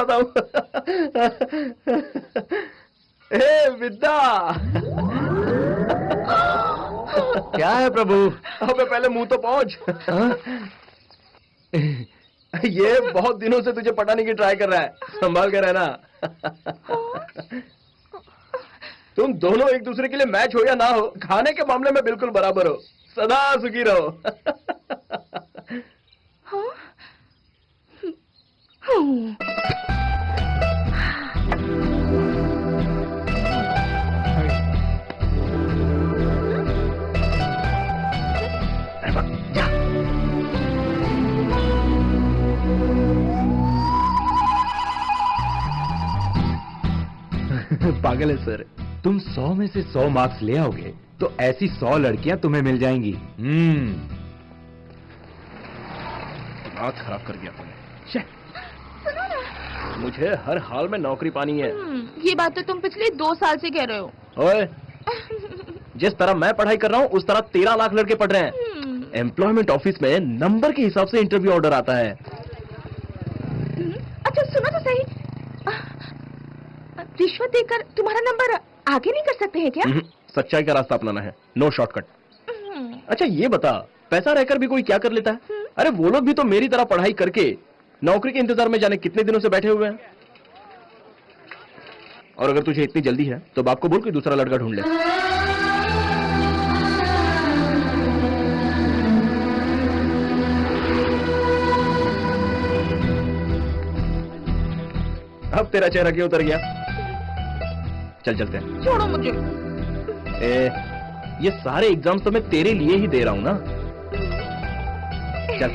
बताता हूँ। ए विद्या, क्या है प्रभु? अबे पहले मुंह तो पहुंच। ये बहुत दिनों से तुझे पटाने की ट्राई कर रहा है, संभाल कर रहना। तुम दोनों एक दूसरे के लिए मैच हो या ना हो, खाने के मामले में बिल्कुल बराबर हो। सदा सुखी रहो। पागल है सर, तुम 100 में से 100 मार्क्स ले आओगे तो ऐसी 100 लड़कियां तुम्हें मिल जाएंगी। बात खराब कर दिया तुमने। मुझे हर हाल में नौकरी पानी है। ये बात तो तुम पिछले 2 साल से कह रहे हो। ओए, जिस तरह मैं पढ़ाई कर रहा हूँ उस तरह 13 लाख लड़के पढ़ रहे हैं। एम्प्लॉयमेंट ऑफिस में नंबर के हिसाब से इंटरव्यू ऑर्डर आता है। अच्छा सुनो तो सही, रिश्वत देकर तुम्हारा नंबर आगे नहीं कर सकते हैं क्या? सच्चाई का रास्ता अपनाना है, नो शॉर्टकट। अच्छा ये बता, पैसा रहकर भी कोई क्या कर लेता है? अरे वो लोग भी तो मेरी तरह पढ़ाई करके नौकरी के इंतजार में जाने कितने दिनों से बैठे हुए हैं। और अगर तुझे इतनी जल्दी है तो बाप को बोल कोई दूसरा लड़का ढूंढ ले। अब तेरा चेहरा क्यों उतर गया? चल चलते हैं। छोड़ो मुझे। ये सारे एग्जाम्स तो मैं तेरे लिए ही दे रहा हूं ना। चल,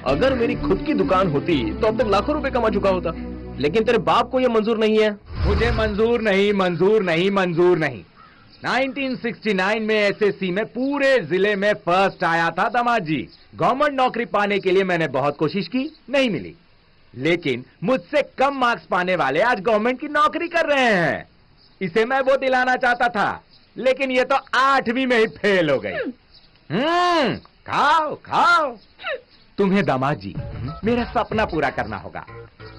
अगर मेरी खुद की दुकान होती तो अब तक लाखों रुपए कमा चुका होता, लेकिन तेरे बाप को यह मंजूर नहीं है। मुझे मंजूर नहीं, मंजूर नहीं, मंजूर नहीं। 1969 में एसएससी में पूरे जिले में फर्स्ट आया था दामाद जी। गवर्नमेंट नौकरी पाने के लिए मैंने बहुत कोशिश की, नहीं मिली। लेकिन मुझसे कम मार्क्स पाने वाले आज गवर्नमेंट की नौकरी कर रहे हैं। इसे मैं वो दिलाना चाहता था, लेकिन ये तो 8वीं में ही फेल हो गई। खाओ खाओ। तुम्हें दामाद जी मेरा सपना पूरा करना होगा।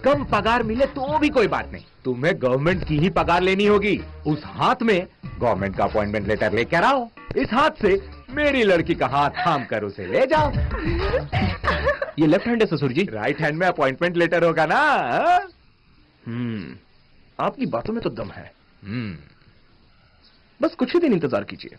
कम पगार मिले तो भी कोई बात नहीं, तुम्हें गवर्नमेंट की ही पगार लेनी होगी। उस हाथ में गवर्नमेंट का अपॉइंटमेंट लेटर लेकर आओ, इस हाथ से मेरी लड़की का हाथ थाम कर उसे ले जाओ। ये लेफ्ट हैंड है ससुर जी, राइट हैंड में अपॉइंटमेंट लेटर होगा ना। आपकी बातों में तो दम है। बस कुछ ही दिन इंतजार कीजिए।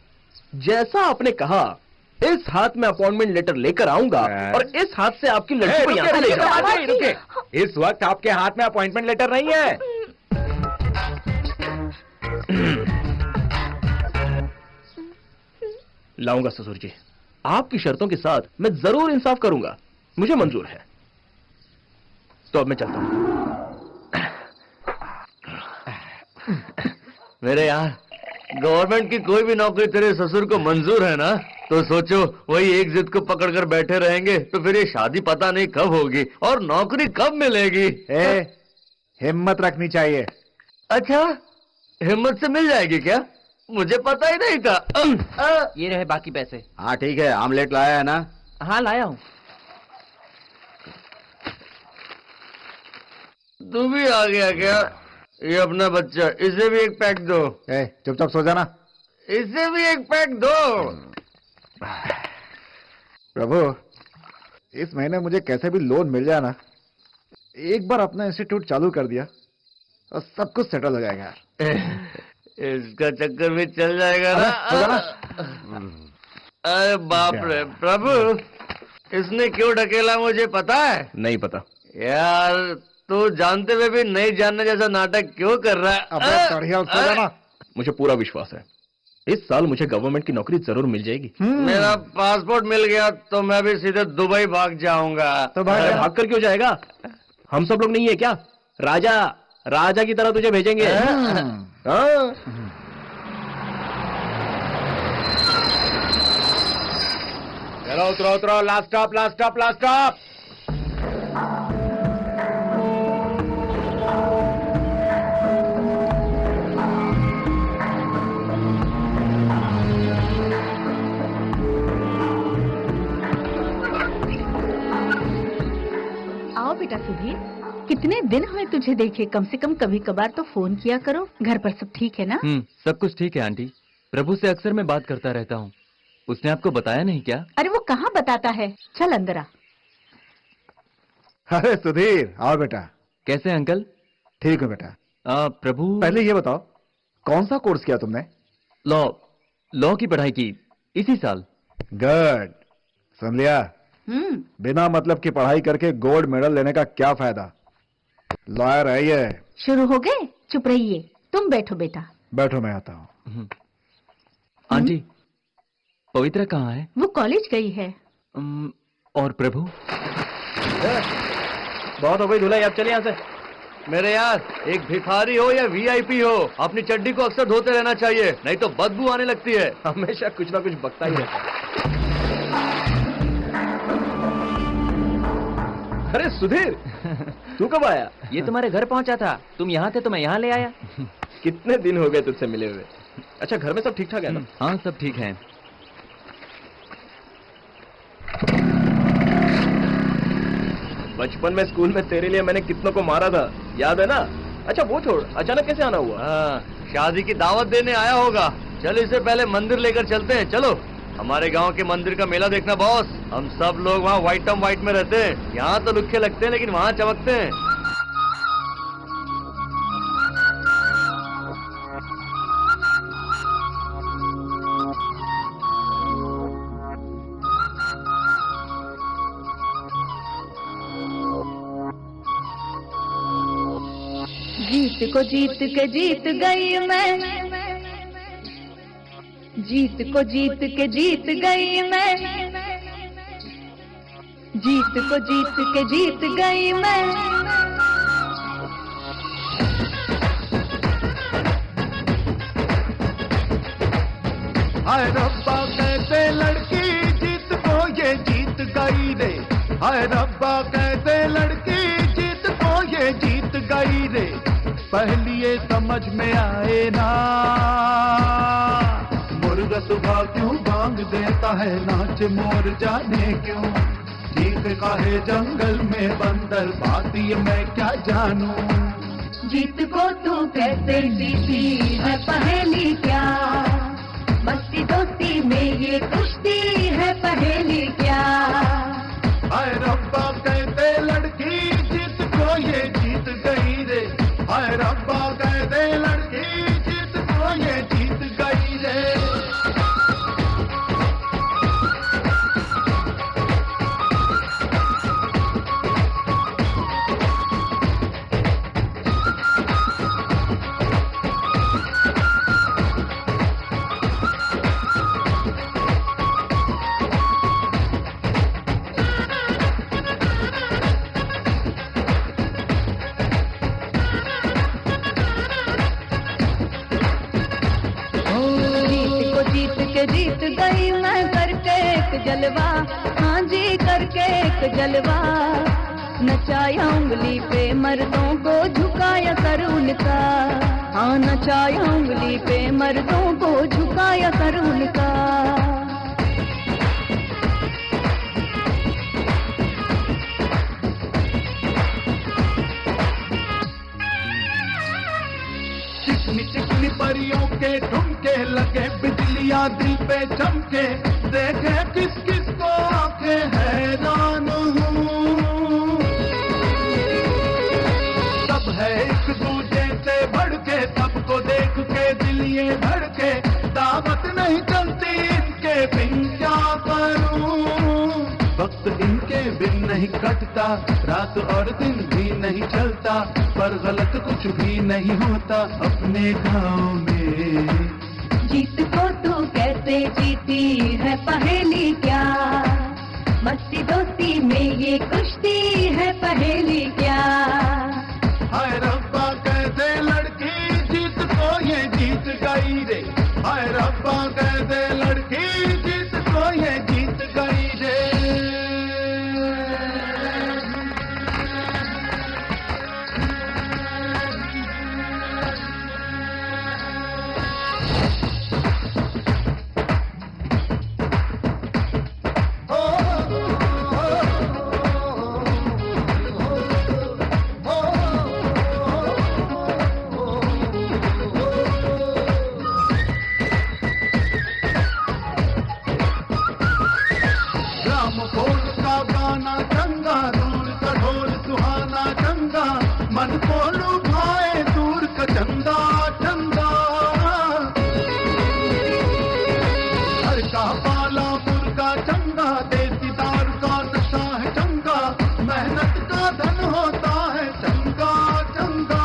जैसा आपने कहा, इस हाथ में अपॉइंटमेंट लेटर लेकर आऊंगा और इस हाथ से आपकी लड़की को यहां ले जाऊंगा। रुके, इस वक्त आपके हाथ में अपॉइंटमेंट लेटर नहीं है। लाऊंगा ससुर जी, आपकी शर्तों के साथ मैं जरूर इंसाफ करूंगा, मुझे मंजूर है। तो अब मैं चलता हूं। मेरे यार, गवर्नमेंट की कोई भी नौकरी तेरे ससुर को मंजूर है ना, तो सोचो वही एक जिद को पकड़कर बैठे रहेंगे तो फिर ये शादी पता नहीं कब होगी और नौकरी कब मिलेगी। हिम्मत रखनी चाहिए। अच्छा, हिम्मत से मिल जाएगी क्या? मुझे पता ही नहीं था। ये रहे बाकी पैसे। हाँ ठीक है, आमलेट लाया है ना? हाँ लाया हूँ। तू भी आ गया क्या? ये अपना बच्चा, इसे भी एक पैक दो। चुपचाप सो जाना। इसे भी एक पैक दो। प्रभु, इस महीने मुझे कैसे भी लोन मिल जाए ना, एक बार अपना इंस्टीट्यूट चालू कर दिया और सब कुछ सेटल हो जाएगा। इसका चक्कर भी चल जाएगा ना। अरे बाप रे प्रभु, इसने क्यों ढकेला मुझे पता है? नहीं पता यार, तू जानते हुए भी नहीं जानने जैसा नाटक क्यों कर रहा है? मुझे पूरा विश्वास है, इस साल मुझे गवर्नमेंट की नौकरी जरूर मिल जाएगी। मेरा पासपोर्ट मिल गया तो मैं भी सीधे दुबई भाग जाऊंगा। तो भाग कर क्यों जाएगा? हम सब लोग नहीं है क्या? राजा राजा की तरह तुझे भेजेंगे। चलो उतरो उतरो, last stop last stop last stop. आओ बेटा सुधीर, कितने दिन हुए तुझे देखे, कम से कम कभी कभार तो फोन किया करो। घर पर सब ठीक है ना? सब कुछ ठीक है आंटी। प्रभु से अक्सर मैं बात करता रहता हूँ। उसने आपको बताया नहीं क्या? अरे वो कहाँ बताता है, चल अंदर आ। अरे सुधीर, आओ बेटा। कैसे हैं अंकल? ठीक है बेटा। प्रभु, पहले ये बताओ, कौन सा कोर्स किया तुमने? लॉ की पढ़ाई की इसी साल। गुड। सुन लिया, बिना मतलब की पढ़ाई करके गोल्ड मेडल लेने का क्या फायदा? लॉयर है ये। शुरू हो गए, चुप रहिए। तुम बैठो बेटा। बैठो, मैं आता हूँ। आंटी, पवित्र कहाँ है? वो कॉलेज गई है। और प्रभु? बहुत हो गई धुलाई, अब चलिए यहाँ से। मेरे यार, एक भिखारी हो या वीआईपी हो, अपनी चड्डी को अक्सर धोते रहना चाहिए, नहीं तो बदबू आने लगती है। हमेशा कुछ ना कुछ बकता ही रहता है। अरे सुधीर, तू कब आया? ये तुम्हारे घर पहुंचा था, तुम यहाँ थे तो मैं यहाँ ले आया। कितने दिन हो गए तुझसे मिले हुए। अच्छा, घर में सब ठीक ठाक है ना? हाँ, सब ठीक है। बचपन में स्कूल में तेरे लिए मैंने कितनों को मारा था, याद है ना? अच्छा वो छोड़, अचानक कैसे आना हुआ? शादी की दावत देने आया होगा। चल, इससे पहले मंदिर लेकर चलते हैं। चलो, हमारे गांव के मंदिर का मेला देखना बॉस। हम सब लोग वहाँ व्हाइट में रहते हैं। यहाँ तो लुक्खे लगते हैं, लेकिन वहाँ चमकते हैं। जीत को जीत के जीत गई मैं, जीत को जीत के जीत गई मैं, जीत को जीत के जीत गई मैं। हाय रब्बा कैसे लड़की जीत को ये जीत गई रे, हाय रब्बा कैसे लड़की जीत को ये जीत गई रे। पहली ये समझ में आए ना, मुर्गा सुबह क्यों बांग देता है, नाच मोर जाने क्यों, ठीक काहे जंगल में बंदर, बात ये मैं क्या जानूं। जीत को तू कैसे जीती है पहेली क्या, मस्ती दोस्ती में ये कुश्ती है पहेली क्या। हाय रब्बा कहते लड़की जीत को ये जीत गई रे, हाय रब्बा कहते लड़की जीत को ये जीत गई रे। जीत गई मैं करके एक जलवा, हाँ जी करके एक जलवा, नचाया उंगली पे मर्दों को झुकाया सर उनका, हाँ नचाया उंगली पे मर्दों को झुकाया सर उनका। चिकनी चिकनी परियों के ठुमके लगे, बिजलियां दिल पे चमके, देखे किस किस को आंखें हैरान हूँ। सब है एक दूजे से बढ़ के, सबको देख के दिल ये धड़के, दावत नहीं चलती इनके बिन क्या करूँ। वक्त इनके बिन नहीं कटता, रात और दिन भी नहीं चलता, पर गलत कुछ भी नहीं होता अपने गाँव में। जीत को तू कैसे जीती है पहेली क्या, मस्ती दोस्ती में ये कुश्ती है पहेली क्या। हाय रब्बा कैसे लड़की जीत को ये जीत गई रे, हाय रब्बा कैसे लड़की जीत को ये जीत गई रे। बालापुर का चंगा, देसी दारू का नशा है चंगा, मेहनत का धन होता है चंगा चंगा।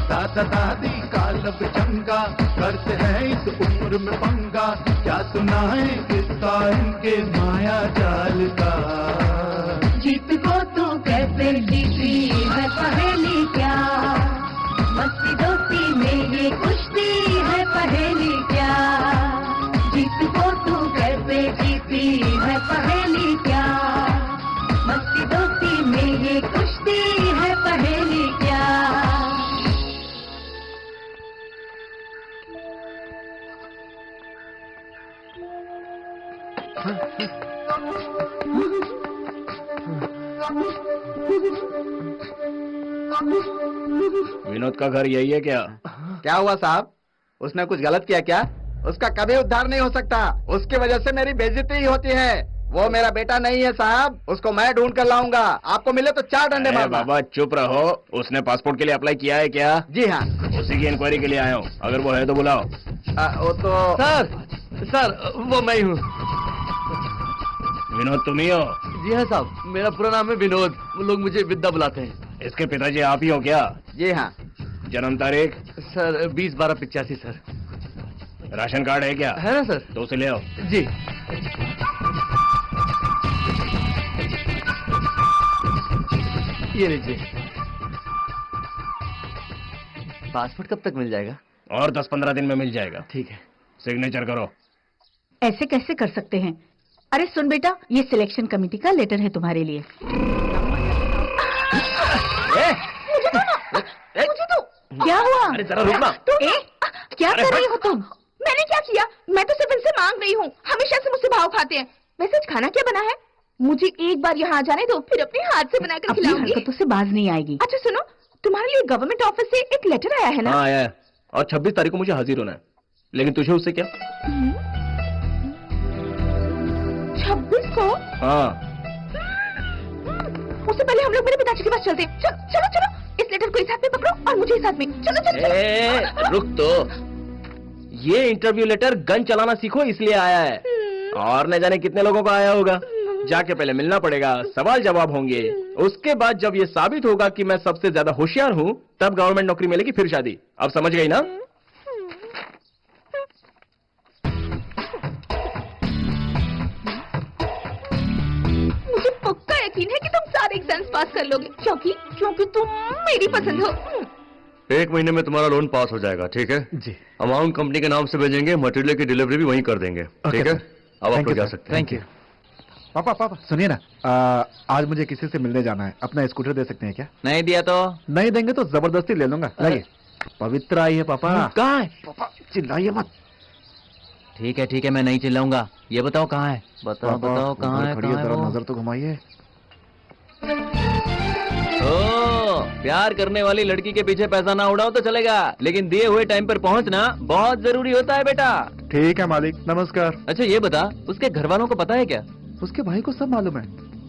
दादा दादी का लब चंगा, करते हैं इस उम्र में पंगा, क्या सुनाए किस्सा इनके माया जाल का। जीत को तू कैसे जीती है पहेली क्या, मस्ती दोस्ती में ये कुश्ती है पहेली क्या। जीत को तू कैसे जीती है पहेली क्या, मस्ती दोस्ती में ये कुश्ती है पहेली क्या। विनोद का घर यही है क्या? क्या हुआ साहब, उसने कुछ गलत किया क्या? उसका कभी उद्धार नहीं हो सकता, उसकी वजह से मेरी बेइज्जती ही होती है। वो मेरा बेटा नहीं है साहब, उसको मैं ढूंढ कर लाऊंगा, आपको मिले तो 4 डंडे मारूंगा। बाबा चुप रहो, उसने पासपोर्ट के लिए अप्लाई किया है क्या? जी हाँ। उसी की इंक्वायरी के लिए आया हूँ, अगर वो है तो बुलाओ। वो तो सर वो मैं ही हूँ। विनोद तुम ही हो? जी हाँ साहब, मेरा पूरा नाम है विनोद, वो लोग मुझे विद्या बुलाते हैं। इसके पिताजी आप ही हो क्या? जी हाँ। जन्म तारीख? Sir 20/12/85 sir. राशन कार्ड है क्या? है ना सर। तो उसे ले आओ। जी। ये लीजिए। पासपोर्ट कब तक मिल जाएगा? और 10-15 दिन में मिल जाएगा। ठीक है। सिग्नेचर करो। ऐसे कैसे कर सकते हैं? अरे सुन बेटा, ये सिलेक्शन कमेटी का लेटर है तुम्हारे लिए। मुझे दो। क्या हुआ? अरे जरा रुकना। क्या कर रही हो तुम? मैंने क्या किया? मैं तो सिर्फ इनसे मांग रही हूँ, हमेशा से मुझसे भाव खाते हैं। वैसे आज खाना क्या बना है? मुझे एक बार यहाँ आ जाने दो, फिर अपने हाथ से बनाकर खिलाऊंगी। हरकतों से बाज नहीं आएगी। अच्छा सुनो, तुम्हारे लिए गवर्नमेंट ऑफिस से एक लेटर आया है ना? हाँ आया है, और 26 तारीख को मुझे हाजिर होना है। लेकिन तुझे उससे क्या? 26 को? हाँ। उससे पहले हम लोग मेरे पिताजी के पास चलते हैं। चलो चलो, इस लेटर को इस हाथ में पकड़ो और मुझे इस हाथ में। चलो चलो। रुक तो, ये इंटरव्यू लेटर गन चलाना सीखो इसलिए आया है, और न जाने कितने लोगों का आया होगा। जाके पहले मिलना पड़ेगा, सवाल जवाब होंगे, उसके बाद जब ये साबित होगा कि मैं सबसे ज्यादा होशियार हूँ, तब गवर्नमेंट नौकरी मिलेगी, फिर शादी। अब समझ गई ना? मुझे पक्का यकीन है कि तुम सारे एग्जाम्स पास कर लोगे, क्योंकि तुम मेरी पसंद हो। 1 महीने में तुम्हारा लोन पास हो जाएगा, ठीक है जी। अमाउंट कंपनी के नाम से भेजेंगे, मटेरियल की डिलीवरी भी वहीं कर देंगे, ठीक है? अब आप जा सकते हैं। Thank you. पापा सुनिए ना, आज मुझे किसी से मिलने जाना है, अपना स्कूटर दे सकते हैं क्या? नहीं दिया तो? नहीं देंगे तो जबरदस्ती ले लूंगा। लाइए। पवित्र आई है पापा। कहाँ है? पापा चिल्लाइए मत। ठीक है, मैं नहीं चिल्लाऊंगा। ये बताओ कहाँ है? बताओ कहाँ है? जरा नजर तो घुमाइए। प्यार करने वाली लड़की के पीछे पैसा ना उड़ाओ तो चलेगा, लेकिन दिए हुए टाइम पर पहुंचना बहुत जरूरी होता है बेटा। ठीक है मालिक, नमस्कार। अच्छा ये बता, उसके घर वालों को पता है क्या? उसके भाई को सब मालूम है,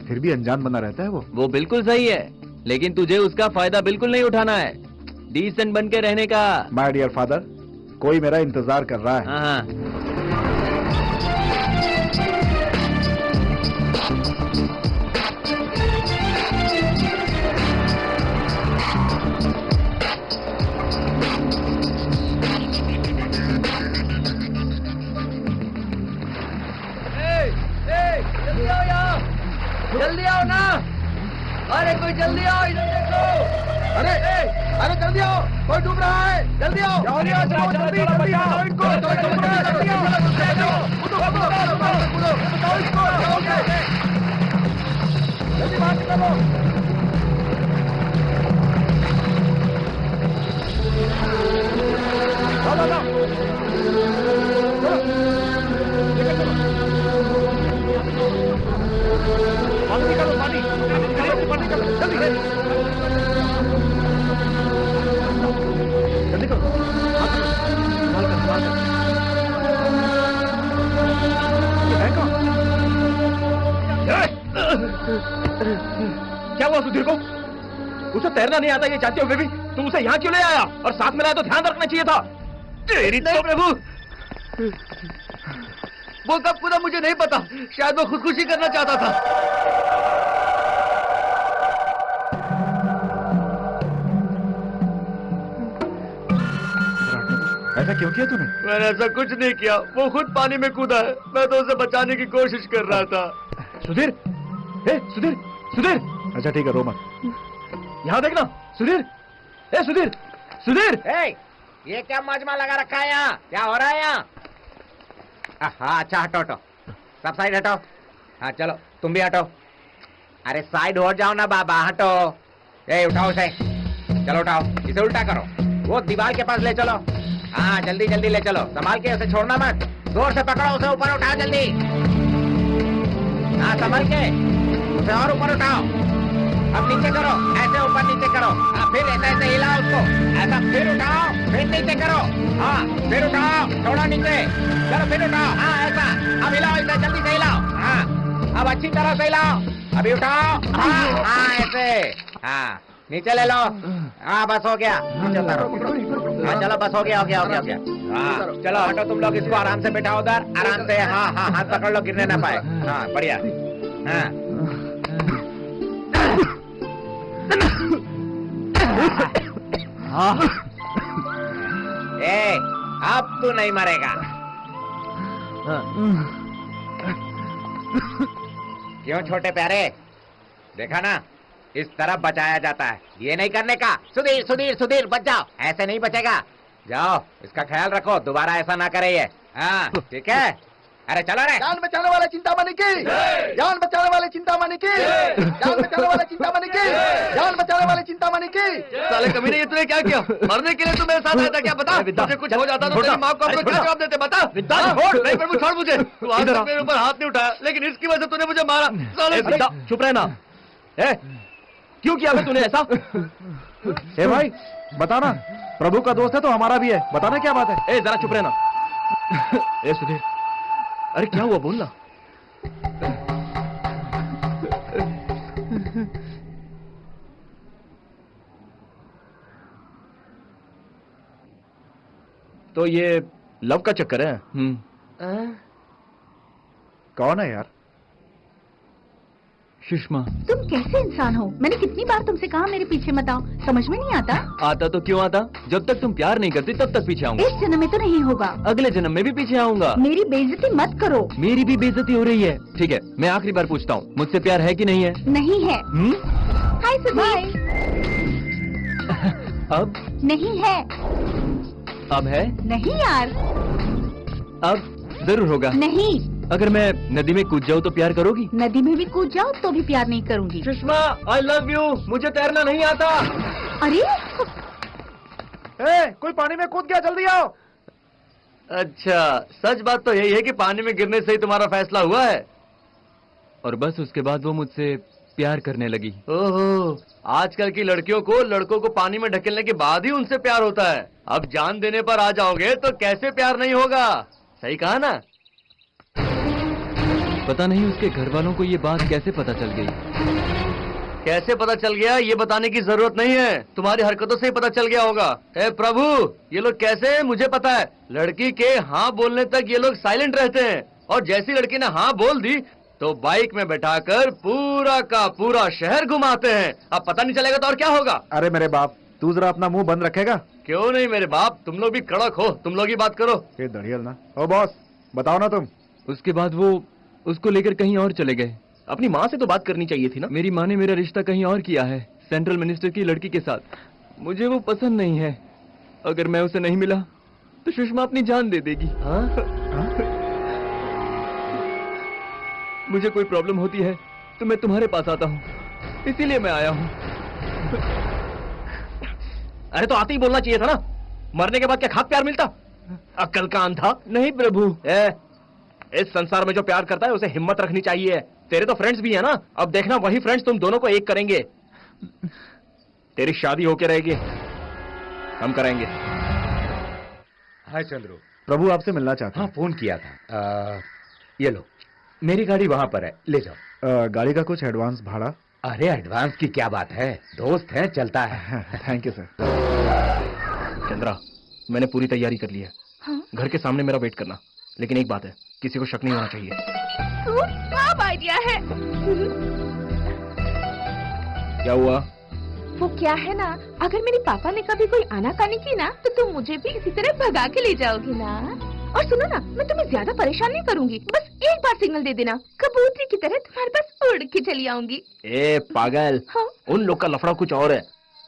फिर भी अनजान बना रहता है वो बिल्कुल सही है, लेकिन तुझे उसका फायदा बिल्कुल नहीं उठाना है, डिसेंट बन के रहने का। माय डियर फादर, कोई मेरा इंतजार कर रहा है। हाँ। जल्दी आओ ना, अरे कोई जल्दी आओ, इधर देखो। अरे जल्दी आओ, कोई डूब रहा है, जल्दी आओ। जल्दी आओ इनको, जल्दी बात करो। पानी निकालो, पानी निकालो, जल्दी जल्दी करो। क्या हुआ सुधीर को? उसे तैरना नहीं आता ये जानते हुए भी तुम उसे यहाँ क्यों ले आया, और साथ में लाया तो ध्यान रखना चाहिए था। तेरी तो प्रभु। वो कब कूदा मुझे नहीं पता, शायद वो खुदकुशी करना चाहता था। ऐसा क्यों किया तूने? मैंने ऐसा कुछ नहीं किया, वो खुद पानी में कूदा है, मैं तो उसे बचाने की कोशिश कर रहा था। सुधीर, सुधीर, सुधीर। अच्छा ठीक है, रो मत। यहाँ देखना, सुधीर, सुधीर, सुधीर। ये क्या मजमा लगा रखा है यहाँ? क्या हो रहा है यहाँ? हाँ अच्छा, हटो हटो, सब साइड हटो। हाँ चलो तुम भी हटो। अरे साइड हो जाओ ना बाबा, हटो। उठाओ उसे, चलो उठाओ, इसे उल्टा करो, वो दीवार के पास ले चलो। हाँ जल्दी जल्दी ले चलो, संभाल के, उसे छोड़ना मत, जोर से पकड़ो उसे, ऊपर उठाओ जल्दी। हाँ संभाल के, उसे और ऊपर उठाओ। अब नीचे करो, ऐसे ऊपर नीचे करो। हाँ फिर ऐसे ऐसे हिलाओ उसको, ऐसा फिर उठाओ, फिर नीचे करो। हाँ फिर उठाओ, छोड़ो नीचे, चलो फिर उठाओ। हाँ ऐसा, अब हिलाओ इसे, जल्दी से हिलाओ। हाँ अब अच्छी तरह से हिलाओ, अभी उठाओ। हाँ हाँ ऐसे, हाँ नीचे ले लो। हाँ बस हो गया, नीचे उतारो। हाँ चलो बस हो गया, हो गया, हो गया, हो गया। हाँ चलो हटो तुम लोग, इसको आराम से बैठाओ उधर, आराम से। हाँ हाँ हाथ पकड़ लो, गिरने ना पाए। हाँ बढ़िया। हाँ अब तू नहीं मरेगा। क्यों छोटे प्यारे, देखा ना, इस तरह बचाया जाता है, ये नहीं करने का। सुधीर सुधीर सुधीर बच जाओ, ऐसे नहीं बचेगा। जाओ इसका ख्याल रखो, दोबारा ऐसा ना करे ये। हाँ ठीक है, अरे चलो रे। जान बचाने वाले चिंतामणि की, जान बचाने वाले चिंतामणि की, जान बचाने वाले चिंतामणि की, जान बचाने वाले चिंतामणि की। साले कमीने, ये तूने क्या किया? मरने के लिए तू मेरे साथ आया था क्या? बता, मुझे कुछ हो जाता तो तेरी माँ को हम लोग क्या जवाब देते? बता। नहीं प्रभु, छोड़ मुझे, तू आज तक मेरे ऊपर हाथ नहीं उठाया, लेकिन इसकी वजह से तूने मुझे मारा। साले चुप रहना। क्यों किया मैं तूने ऐसा? भाई बता ना, प्रभु का दोस्त है तो हमारा भी है, बताना क्या बात है? जरा चुप रहना। सुधीर, अरे क्या हुआ, बोलना। तो ये लव का चक्कर है? कौन है यार? सुषमा। तुम कैसे इंसान हो? मैंने कितनी बार तुमसे कहा मेरे पीछे मत आओ, समझ में नहीं आता? आता तो क्यों आता, जब तक तुम प्यार नहीं करती तब तक पीछे आऊंगा। इस जन्म में तो नहीं होगा, अगले जन्म में भी पीछे आऊंगा। मेरी बेइज्जती मत करो। मेरी भी बेइज्जती हो रही है। ठीक है, मैं आखिरी बार पूछता हूँ, मुझसे प्यार है कि नहीं है? नहीं है। हाय सुधीर। अब नहीं है। अब है? नहीं यार। अब जरूर होगा। नहीं। अगर मैं नदी में कूद जाऊँ तो प्यार करोगी? नदी में भी कूद जाओ तो भी प्यार नहीं करूंगी। सुषमा, आई लव यू, मुझे तैरना नहीं आता। अरे कोई पानी में कूद गया, जल्दी आओ। अच्छा, सच बात तो यही है कि पानी में गिरने से ही तुम्हारा फैसला हुआ है? और बस उसके बाद वो मुझसे प्यार करने लगी। ओहो, आजकल की लड़कियों को लड़कों को पानी में ढकेलने के बाद ही उनसे प्यार होता है। अब जान देने पर आ जाओगे तो कैसे प्यार नहीं होगा? सही कहा ना? पता नहीं उसके घर वालों को ये बात कैसे पता चल गई। कैसे पता चल गया ये बताने की जरूरत नहीं है, तुम्हारी हरकतों से ही पता चल गया होगा। हे प्रभु, ये लोग कैसे हैं मुझे पता है। लड़की के हाँ बोलने तक ये लोग साइलेंट रहते हैं, और जैसी लड़की ने हाँ बोल दी तो बाइक में बैठाकर पूरा का पूरा शहर घुमाते हैं। अब पता नहीं चलेगा तो और क्या होगा? अरे मेरे बाप, तू जरा अपना मुंह बंद रखेगा? क्यों नहीं मेरे बाप, तुम लोग भी कड़क हो, तुम लोग ही बात करो। ये दड़ियल ना। ओ बॉस, बताओ ना तुम। उसके बाद वो उसको लेकर कहीं और चले गए। अपनी माँ से तो बात करनी चाहिए थी ना। मेरी माँ ने मेरा रिश्ता कहीं और किया है, सेंट्रल मिनिस्टर की लड़की के साथ। मुझे वो पसंद नहीं है। अगर मैं उसे नहीं मिला तो सुषमा अपनी जान दे देगी। हाँ? मुझे कोई प्रॉब्लम होती है तो मैं तुम्हारे पास आता हूँ, इसीलिए मैं आया हूँ। अरे तो आते ही बोलना चाहिए था ना, मरने के बाद क्या खाक प्यार मिलता? अक्ल का अंधा। नहीं प्रभु, इस संसार में जो प्यार करता है उसे हिम्मत रखनी चाहिए। तेरे तो फ्रेंड्स भी है ना, अब देखना वही फ्रेंड्स तुम दोनों को एक करेंगे। तेरी शादी होके रहेगी, हम करेंगे। हाय चंद्रू। प्रभु आपसे मिलना चाहता हूँ। हाँ फोन किया था। ये लो, मेरी गाड़ी वहां पर है, ले जाओ। गाड़ी का कुछ एडवांस भाड़ा? अरे एडवांस की क्या बात है, दोस्त है, चलता है। Thank you sir. चंद्रा, मैंने पूरी तैयारी कर ली है। घर के सामने मेरा वेट करना, लेकिन एक बात है, किसी को शक नहीं होना चाहिए। सुपर्ब आइडिया है। क्या हुआ? वो क्या है ना, अगर मेरे पापा ने कभी कोई आनाकानी की ना तो तुम मुझे भी इसी तरह भगा के ले जाओगी ना। और सुनो ना, मैं तुम्हें ज्यादा परेशान नहीं करूंगी, बस एक बार सिग्नल दे देना, कबूतरी की तरह तुम्हारे पास उड़ के चली आऊंगी। ए पागल, हाँ? उन लोग का लफड़ा कुछ और है,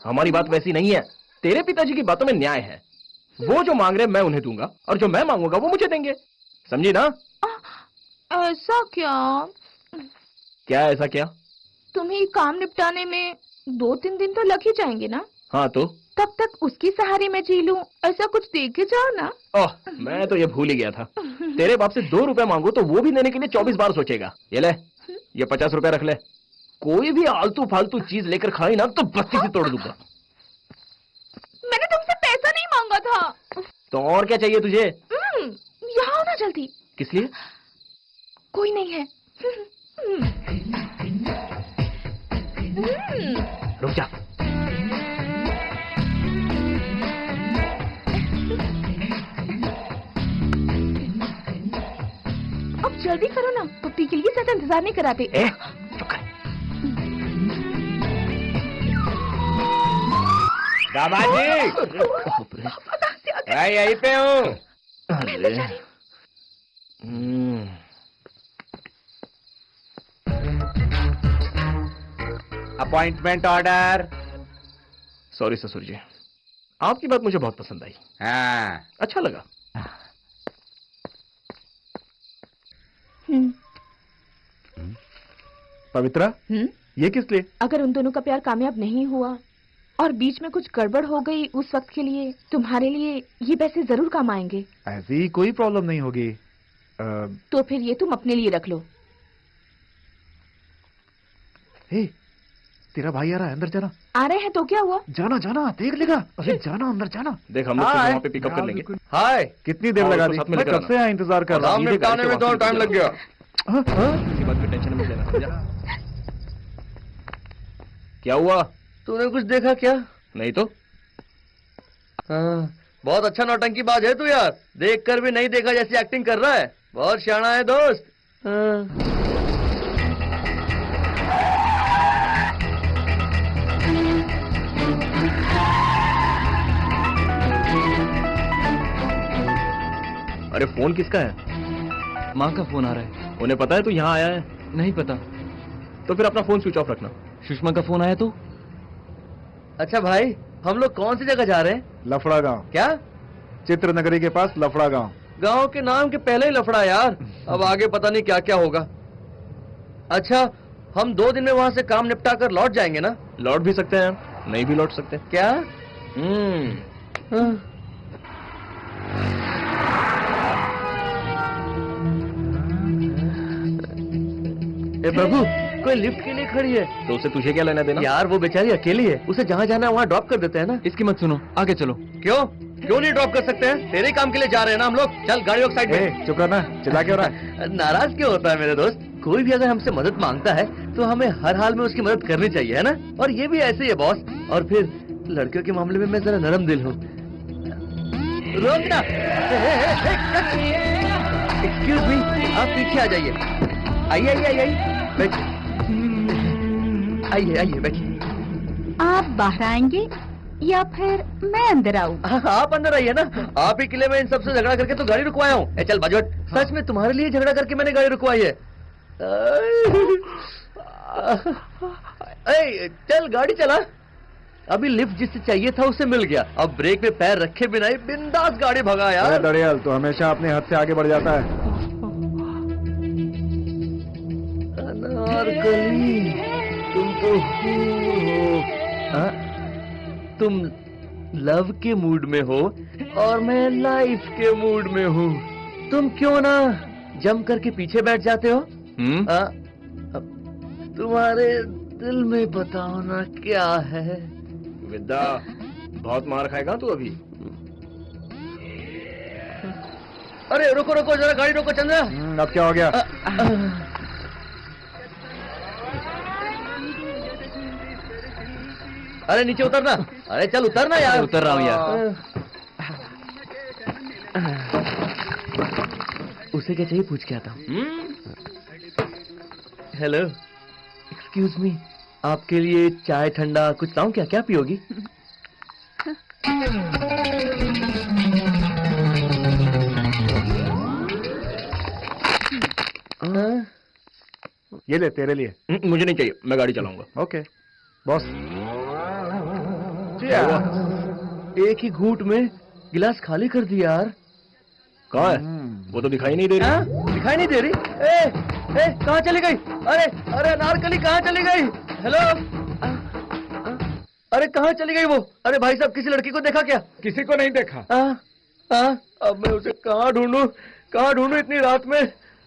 हमारी बात वैसी नहीं है। तेरे पिताजी की बातों में न्याय है। वो जो मांग रहे मैं उन्हें दूंगा और जो मैं मांगूंगा वो मुझे देंगे, समझी ना? ऐसा क्या? क्या ऐसा क्या? तुम्हें काम निपटाने में 2-3 दिन तो लग ही जाएंगे ना? हाँ तो? तब तक उसकी सहारे में जी लूं, ऐसा कुछ दे के जाओ ना। ओह, मैं तो ये भूल ही गया था। तेरे बाप से 2 रुपए मांगो तो वो भी देने के लिए 24 बार सोचेगा। ये ले, ये 50 रुपए रख ले। कोई भी आलतू फालतू चीज लेकर खाई ना तो बत्ती से तोड़ दूंगा। मैंने तुमसे पैसा नहीं मांगा था। तो और क्या चाहिए तुझे? यहाँ आओ ना जल्दी। किस लिए? कोई नहीं है। रुक जा। अब जल्दी करो ना, पुप्पी के लिए ज्यादा इंतजार नहीं कराते। चुप कर। दामाजी, मैं यहीं पे हूँ। Appointment order. सॉरी ससुर जी, आपकी बात मुझे बहुत पसंद आई। हाँ, अच्छा लगा। पवित्रा, ये किस लिए? अगर उन दोनों का प्यार कामयाब नहीं हुआ और बीच में कुछ गड़बड़ हो गई, उस वक्त के लिए तुम्हारे लिए ये पैसे जरूर काम आएंगे। ऐसी कोई प्रॉब्लम नहीं होगी। तो फिर ये तुम अपने लिए रख लो। हे, तेरा भाई आ रहा है, अंदर जाना। आ रहे हैं तो क्या हुआ? जाना जाना, देख लेगा। अरे जाना, अंदर जाना। देख, हम लोग तुझे वहाँ पे पिकअप कर लेंगे। हाय, कितनी देर लगा दी? मैं कब से यहाँ इंतजार कर रहा हूँ। काम निपटाने में तो टाइम लग गया। किसी बात की टेंशन मत लेना, समझा? क्या हुआ? तूने कुछ देखा क्या? नहीं तो। हाँ, बहुत अच्छा नौटंकीबाज है तू यार, देखकर भी नहीं देखा जैसी एक्टिंग कर रहा है। बहुत शाना है दोस्त। हाँ। अरे फोन किसका है? माँ का फोन आ रहा है। उन्हें पता है तू यहाँ आया है? नहीं पता। तो फिर अपना फोन स्विच ऑफ रखना। सुषमा का फोन आया तो? अच्छा भाई, हम लोग कौन सी जगह जा रहे हैं? लफड़ा गांव। क्या? चित्रनगरी के पास लफड़ा गांव। गांव के नाम के पहले ही लफड़ा यार। अब आगे पता नहीं क्या क्या होगा। अच्छा, हम 2 दिन में वहाँ से काम निपटा कर लौट जाएंगे ना? लौट भी सकते हैं, नहीं भी लौट सकते। क्या? हाँ। ए प्रभु, कोई लिफ्ट के लिए खड़ी है। तो उसे तुझे क्या लेना देना? यार वो बेचारी अकेली है, उसे जहाँ जाना है वहाँ ड्रॉप कर देते हैं ना। इसकी मत सुनो, आगे चलो। क्यों नहीं ड्रॉप कर सकते हैं? तेरे काम के लिए जा रहे हैं ना हम लोग। चल गाड़ी रोक साइड में। चुप करना, चिल्ला क्यों रहा है? नाराज क्यों होता है मेरे दोस्त? कोई भी अगर हमसे मदद मांगता है तो हमें हर हाल में उसकी मदद करनी चाहिए, है ना? और ये भी ऐसे ही है बॉस। और फिर लड़कियों के मामले में मैं जरा नरम दिल हूँ। रोकना। एक्सक्यूज मी, आप पीछे आ जाइए। आइए आइए आइए आइए, बैठिए। आइए आइए बैठिए। आप बाहर आएंगे या फिर मैं अंदर आऊँ? आप अंदर आइए ना। आप ही किले में इन सबसे झगड़ा करके तो गाड़ी रुकवाया हूँ। चल बाजू हट। सच में तुम्हारे लिए झगड़ा करके मैंने गाड़ी रुकवाई है। चल गाड़ी चला। अभी लिफ्ट जिससे चाहिए था उसे मिल गया, अब ब्रेक में पैर रखे बिना ही बिंदास गाड़ी भगा यार। दड़ियाल तो हमेशा अपने हद से आगे बढ़ जाता है। अनारकली, तुम तो हो। तुम लव के मूड में हो और मैं लाइफ के मूड में हूँ। तुम क्यों ना जम करके पीछे बैठ जाते हो? तुम्हारे दिल में बताओ ना क्या है? विद्या, बहुत मार खाएगा तू अभी। अरे रुको रुको जरा, गाड़ी रोको चंद्रा। अब क्या हो गया? अरे नीचे उतरना। अरे चल उतरना यार। उतर रहा हूँ यार। उसे क्या चाहिए पूछ के आता हूँ। हेलो, एक्सक्यूज मी, आपके लिए चाय ठंडा कुछ लाऊं क्या? क्या पियोगी? ये ले तेरे लिए। मुझे नहीं चाहिए, मैं गाड़ी चलाऊंगा। Okay boss. एक ही घूंट में गिलास खाली कर दिया यार। कहाँ है? वो तो दिखाई नहीं दे रही। हाँ? दिखाई नहीं दे रही? कहाँ चली गई? अरे अरे अनारकली कहाँ चली गई? हेलो, अरे कहाँ चली गई वो? अरे भाई साहब, किसी लड़की को देखा क्या? किसी को नहीं देखा। अब मैं उसे कहाँ ढूंढूं? कहाँ ढूंढूं इतनी रात में?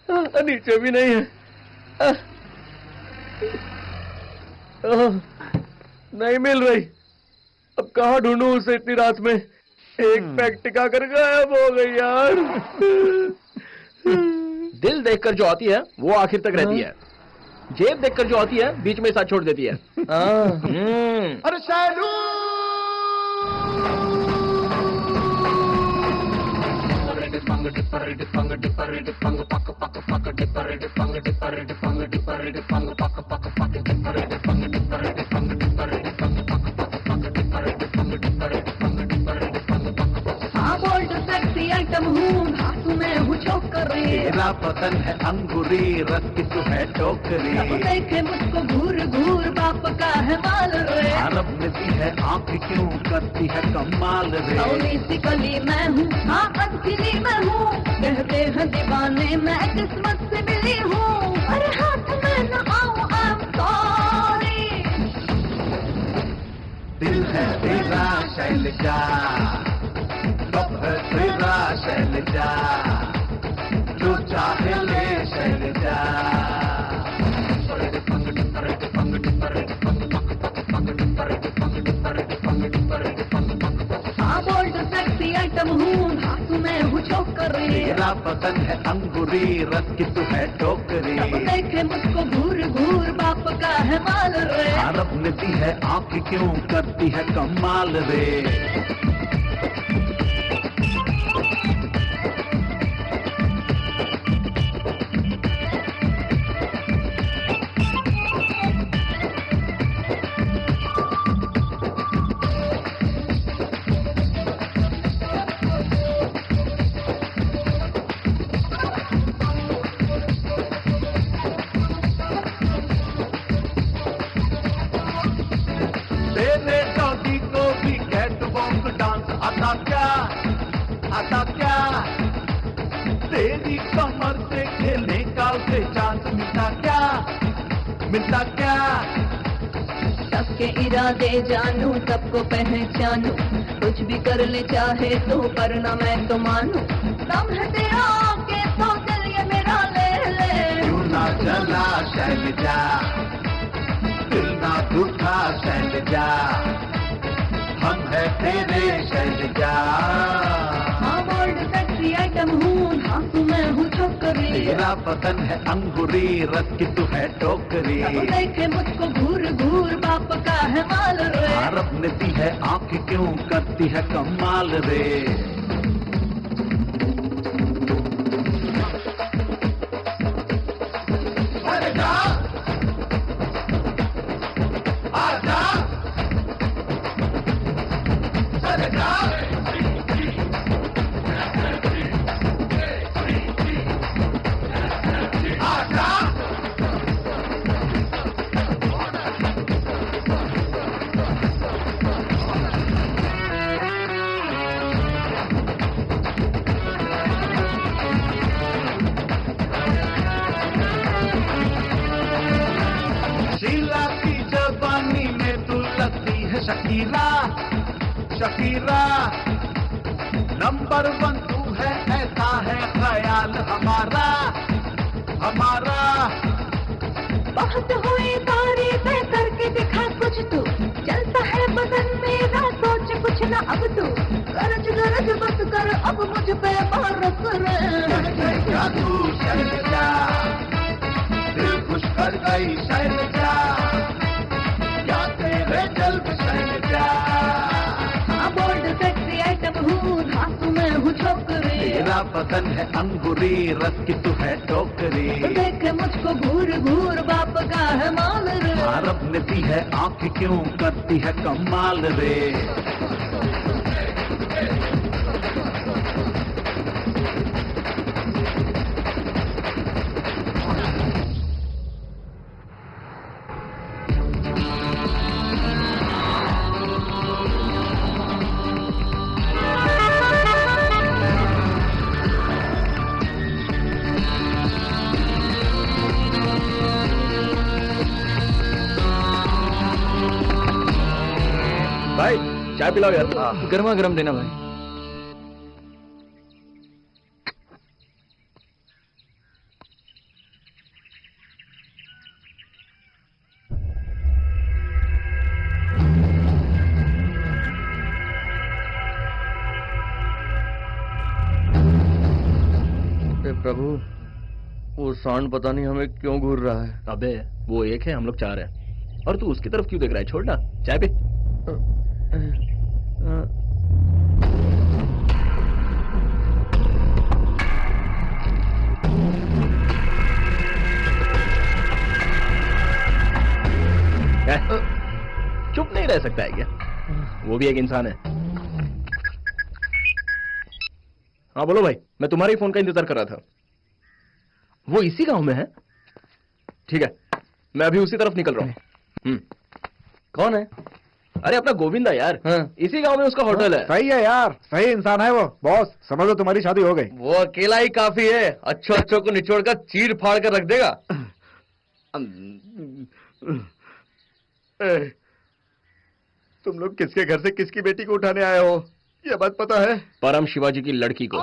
नीचे भी नहीं है। नहीं मिल रही। अब कहाँ ढूंढूं उसे इतनी रात में? एक पैक टिका कर गायब हो गई यार। दिल देखकर जो आती है वो आखिर तक रहती है, जेब देखकर जो आती है बीच में साथ छोड़ देती है। अरे शैलू, बोल्ड सेक्सी आइटम हूँ, धातु में हूँ छोकरी। तेरा पतन है अंगूरी, रस की तू है टोकरी। सब देखे मुझको घूर घूर, बाप का है माल रे। अरब में भी है आंख क्यों करती है कमाल रे। सौनी सी कली मैं हूँ, हाँ अधकिली मैं हूँ। कहते हैं दीवाने मैं किस्मत से मिली हूँ। अरे हाथ में न आऊँ, आई एम सॉरी। दिल है तेरा शैलजा, सब है तेरा शैलजा, जो चाहे ले शैलजा। हाँ बोल्ड सेक्सी आइटम हूँ, धातु में हूँ छोकरी। तेरा पतन है अंगूरी, रस की तू है टोकरी। सब देखे मुझको घूर घूर, बाप का है माल रे। अरब में भी है आंख क्यों करती है कमाल रे। तेरे डॉगी को भी कैट वॉक डांस आता क्या? आता क्या? तेरी कमर से खेलने का उसे चांस मिलता क्या? मिलता क्या? सबके इरादे जानू, सबको पहचानू। कुछ भी कर ले चाहे तो, पर ना मैं तो मानू। दम है तेरा आके तो दिल ये मेरा ले ले। क्यों ना चला शैलजा, दिल ना दुखा शैलजा, हम है तेरे शैलजा। हाँ बोल्ड सेक्सी आइटम हूँ, धातु में हूँ छोकरी। तेरा पतन है अंगूरी, रस की तू है टोकरी। सब देखे मुझको घूर घूर, बाप का है माल रे। अरब में भी है आंख क्यों करती है कमाल रे। अरे जा, आजा, अरे जा। आजा, शीला की जवानी में तू लगती है शकीरा, शकीरा। नंबर 1 तू है, ऐसा है ख्याल हमारा, हमारा। बहुत हुई तारीफें करके दिखा कुछ तू, चलता है बदन मेरा, सोच कुछ ना अब तू। गरज गरज बस कर अब मुझ पे बरस रे। क्या तू शैलजा, दिल खुश कर गई शैलजा, क्या तेरे जल्द शैलजा। हाँ बोल्ड सेक्सी आइटम हूँ, धातु में हूँ छोकरी। तेरा बदन है अंगूरी, रस की तू है टोकरी। देख मुझको घूर घूर बाप का है माल रे। रब ने दी है आंख क्यों करती है कमाल रे। भाई चाय पिलाओ यार। गर्मा गर्म देना भाई। प्रभु, वो सांड पता नहीं हमें क्यों घूर रहा है। अबे वो एक है, हम लोग चार हैं। और तू उसकी तरफ क्यों देख रहा है? छोड़ ना, चाय पी। चुप नहीं रह सकता है क्या? वो भी एक इंसान है। हाँ बोलो भाई, मैं तुम्हारे ही फोन का इंतजार कर रहा था। वो इसी गांव में है? ठीक है, मैं अभी उसी तरफ निकल रहा हूँ। कौन है? अरे अपना गोविंदा यार। हाँ। इसी गांव में उसका होटल है। सही है यार, सही इंसान है वो। बॉस समझ लो तुम्हारी शादी हो गई। वो अकेला ही काफी है, अच्छों को निचोड़ कर चीर फाड़ कर रख देगा। तुम लोग किसके घर से किसकी बेटी को उठाने आए हो, ये बात पता है? परम शिवाजी की लड़की को।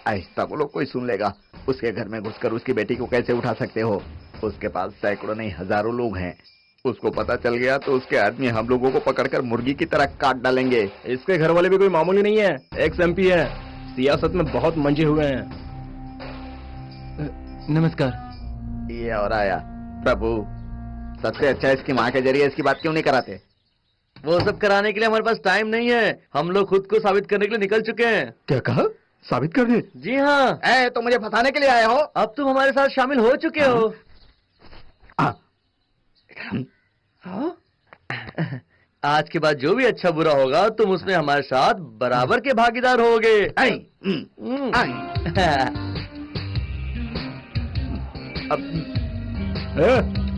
आहिस्ता बोलो, कोई सुन लेगा। उसके घर में घुसकर उसकी बेटी को कैसे उठा सकते हो? उसके पास सैकड़ों नहीं हजारों लोग हैं। उसको पता चल गया तो उसके आदमी हम लोगों को पकड़कर मुर्गी की तरह काट डालेंगे। इसके घर वाले भी कोई मामूली नहीं है, एक्स MP है, सियासत में बहुत मंजे हुए हैं। नमस्कार। ये और आया। प्रभु, सबसे अच्छा इसकी माँ के जरिए इसकी बात क्यों नहीं कराते? वो सब कराने के लिए हमारे पास टाइम नहीं है। हम लोग खुद को साबित करने के लिए निकल चुके हैं। क्या कहा? साबित करने? जी हाँ। तो मुझे फंसाने के लिए आए हो? अब तुम हमारे साथ शामिल हो चुके हो। आज के बाद जो भी अच्छा बुरा होगा तुम उसमें हमारे साथ बराबर के भागीदार होगे।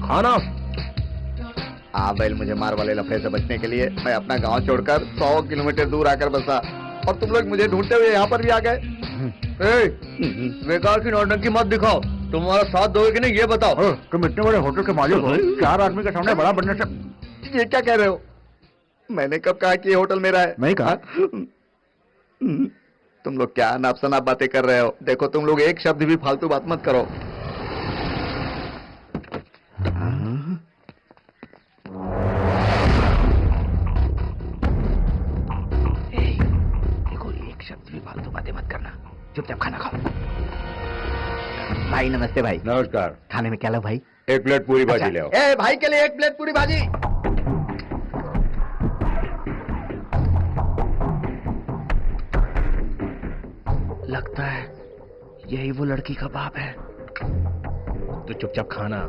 खाना। बैल, मुझे मार वाले लफड़े से बचने के लिए मैं अपना गांव छोड़कर 100 किलोमीटर दूर आकर बसा, और तुम लोग मुझे ढूंढते हुए यहाँ पर भी आ गए। बेकार की नौटंकी मत दिखाओ। तुम्हारा साथ दोगे कि नहीं ये बताओ। तुम इतने बड़े होटल के मालिक हो, 4 आदमी के सामने बड़ा बनने से ये क्या कह रहे हो? मैंने कब कहा कि ये होटल मेरा है? नहीं कहा। तुम लोग क्या नाप शनाप बातें कर रहे हो? देखो, तुम लोग एक शब्द भी फालतू बात मत करो। देखो, एक शब्द भी फालतू बातें मत करना, चुपचाप खाना खाओ। भाई नमस्ते। भाई नमस्कार। खाने में क्या लो भाई? 1 प्लेट पूरी भाजी ले आओ। ए भाई के लिए 1 प्लेट पूरी भाजी। लगता है यही वो लड़की का बाप है। तो चुपचाप खाना।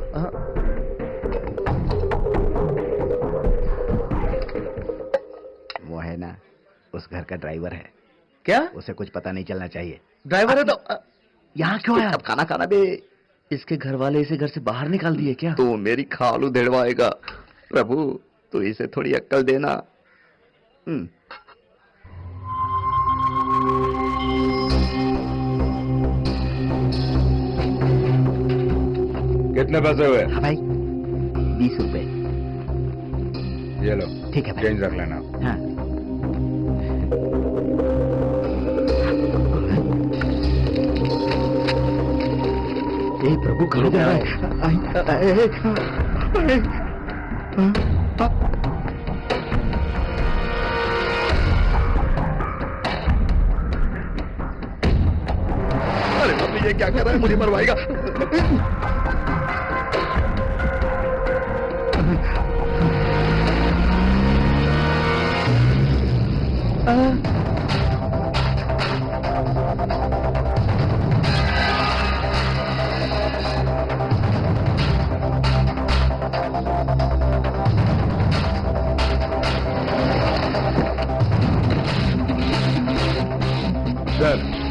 वो है ना, उस घर का ड्राइवर है। क्या? उसे कुछ पता नहीं चलना चाहिए। ड्राइवर है तो यहाँ क्यों आया? अब खाना खाना बे। इसके घर वाले इसे घर से बाहर निकाल दिए क्या? तो मेरी खाल उधेड़वाएगा। प्रभु, तू इसे थोड़ी अक्ल देना। कितने पैसे हुए? हाँ भाई, 20 रुपए। ये लो। ठीक है भाई। चेंज रख लेना। हाँ। ए प्रभु, कहाँ जा रहा है? अरे बाप रे, ये क्या कर रहा है? मुझे मरवाएगा। सर,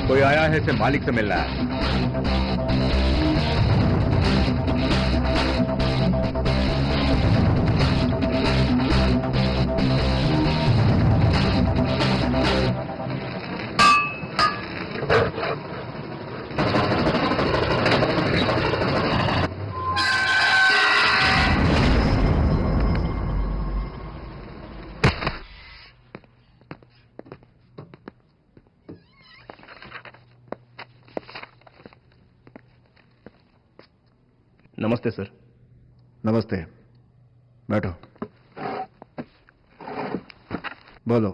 कोई आया है, से मालिक से मिलना है। नमस्ते सर। नमस्ते, बैठो। बोलो,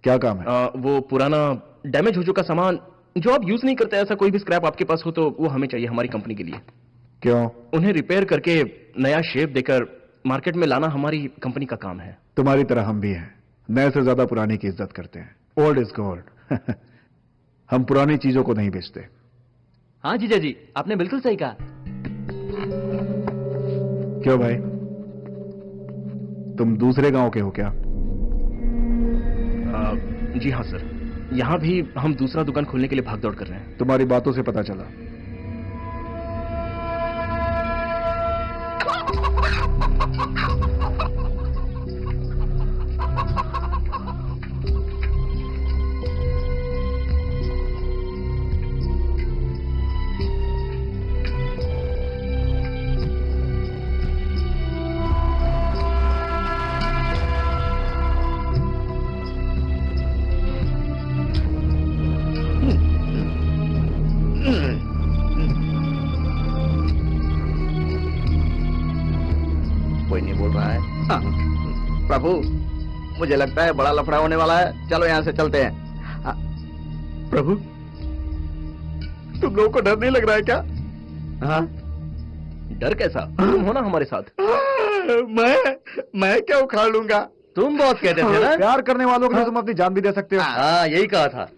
क्या काम है? वो पुराना डैमेज हो चुका सामान जो आप यूज नहीं करते, ऐसा कोई भी स्क्रैप आपके पास हो तो वो हमें चाहिए हमारी कंपनी के लिए। क्यों? उन्हें रिपेयर करके नया शेप देकर मार्केट में लाना हमारी कंपनी का काम है। तुम्हारी तरह हम भी हैं, नए से ज्यादा पुरानी की इज्जत करते हैं। Old is gold. हम पुरानी चीजों को नहीं बेचते। हाँ जीजा जी, आपने बिल्कुल सही कहा। क्यों भाई, तुम दूसरे गांव के हो क्या? जी हाँ सर, यहाँ भी हम दूसरा दुकान खोलने के लिए भागदौड़ कर रहे हैं। तुम्हारी बातों से पता चला। कोई नहीं बोल रहा है। प्रभु, मुझे लगता है बड़ा लफड़ा होने वाला है। चलो यहाँ से चलते हैं। प्रभु, तुम लोगों को डर नहीं लग रहा है क्या? हाँ? डर कैसा, तुम हो ना हमारे साथ। मैं क्या उखाड़ लूंगा? तुम बहुत कहते थे ना, प्यार करने वालों के लिए तुम अपनी जान भी दे सकते हो। हाँ यही कहा था।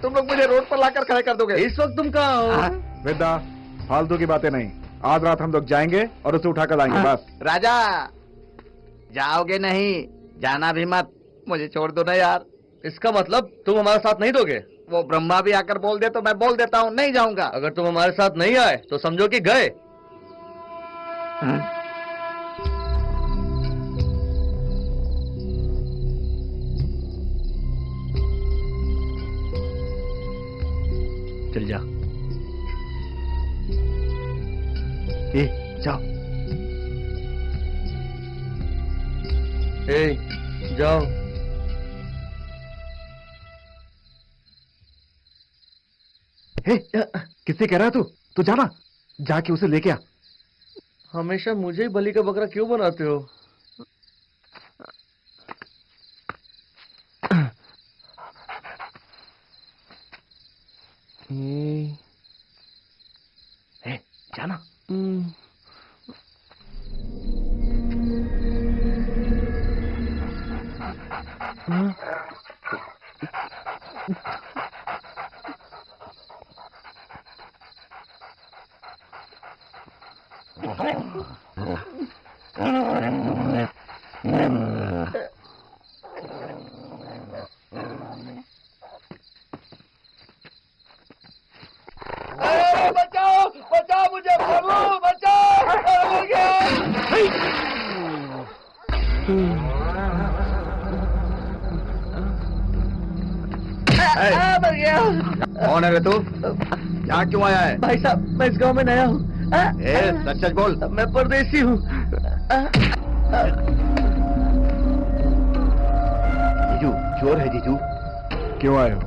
तुम लोग मुझे रोड पर लाकर खड़े कर दोगे। इस वक्त तुम कहाँ हो? वेदा, फालतू की बातें नहीं। आज रात हम लोग जाएंगे और उसे उठाकर लाएंगे, बस। राजा, जाओगे नहीं? जाना भी मत, मुझे छोड़ दो ना यार। इसका मतलब तुम हमारा साथ नहीं दोगे? वो ब्रह्मा भी आकर बोल दे तो मैं बोल देता हूँ, नहीं जाऊंगा। अगर तुम हमारे साथ नहीं आए तो समझो कि गए। चल जा। ए, जाओ। ए, जाओ। हे, किससे कह रहा है तू? तू जाना, जाके उसे लेके आ। हमेशा मुझे ही बलि का बकरा क्यों बनाते हो? हे, जाना। बचाओ, बचाओ मुझे प्रभु, बचाओ। मर गया। कौन है रे तू? यहाँ क्यों आया है? भाई साहब, मैं इस गांव में नया हूँ। सच सच बोल। मैं परदेसी हूँ। जीजू, चोर है जीजू। क्यों आए हो?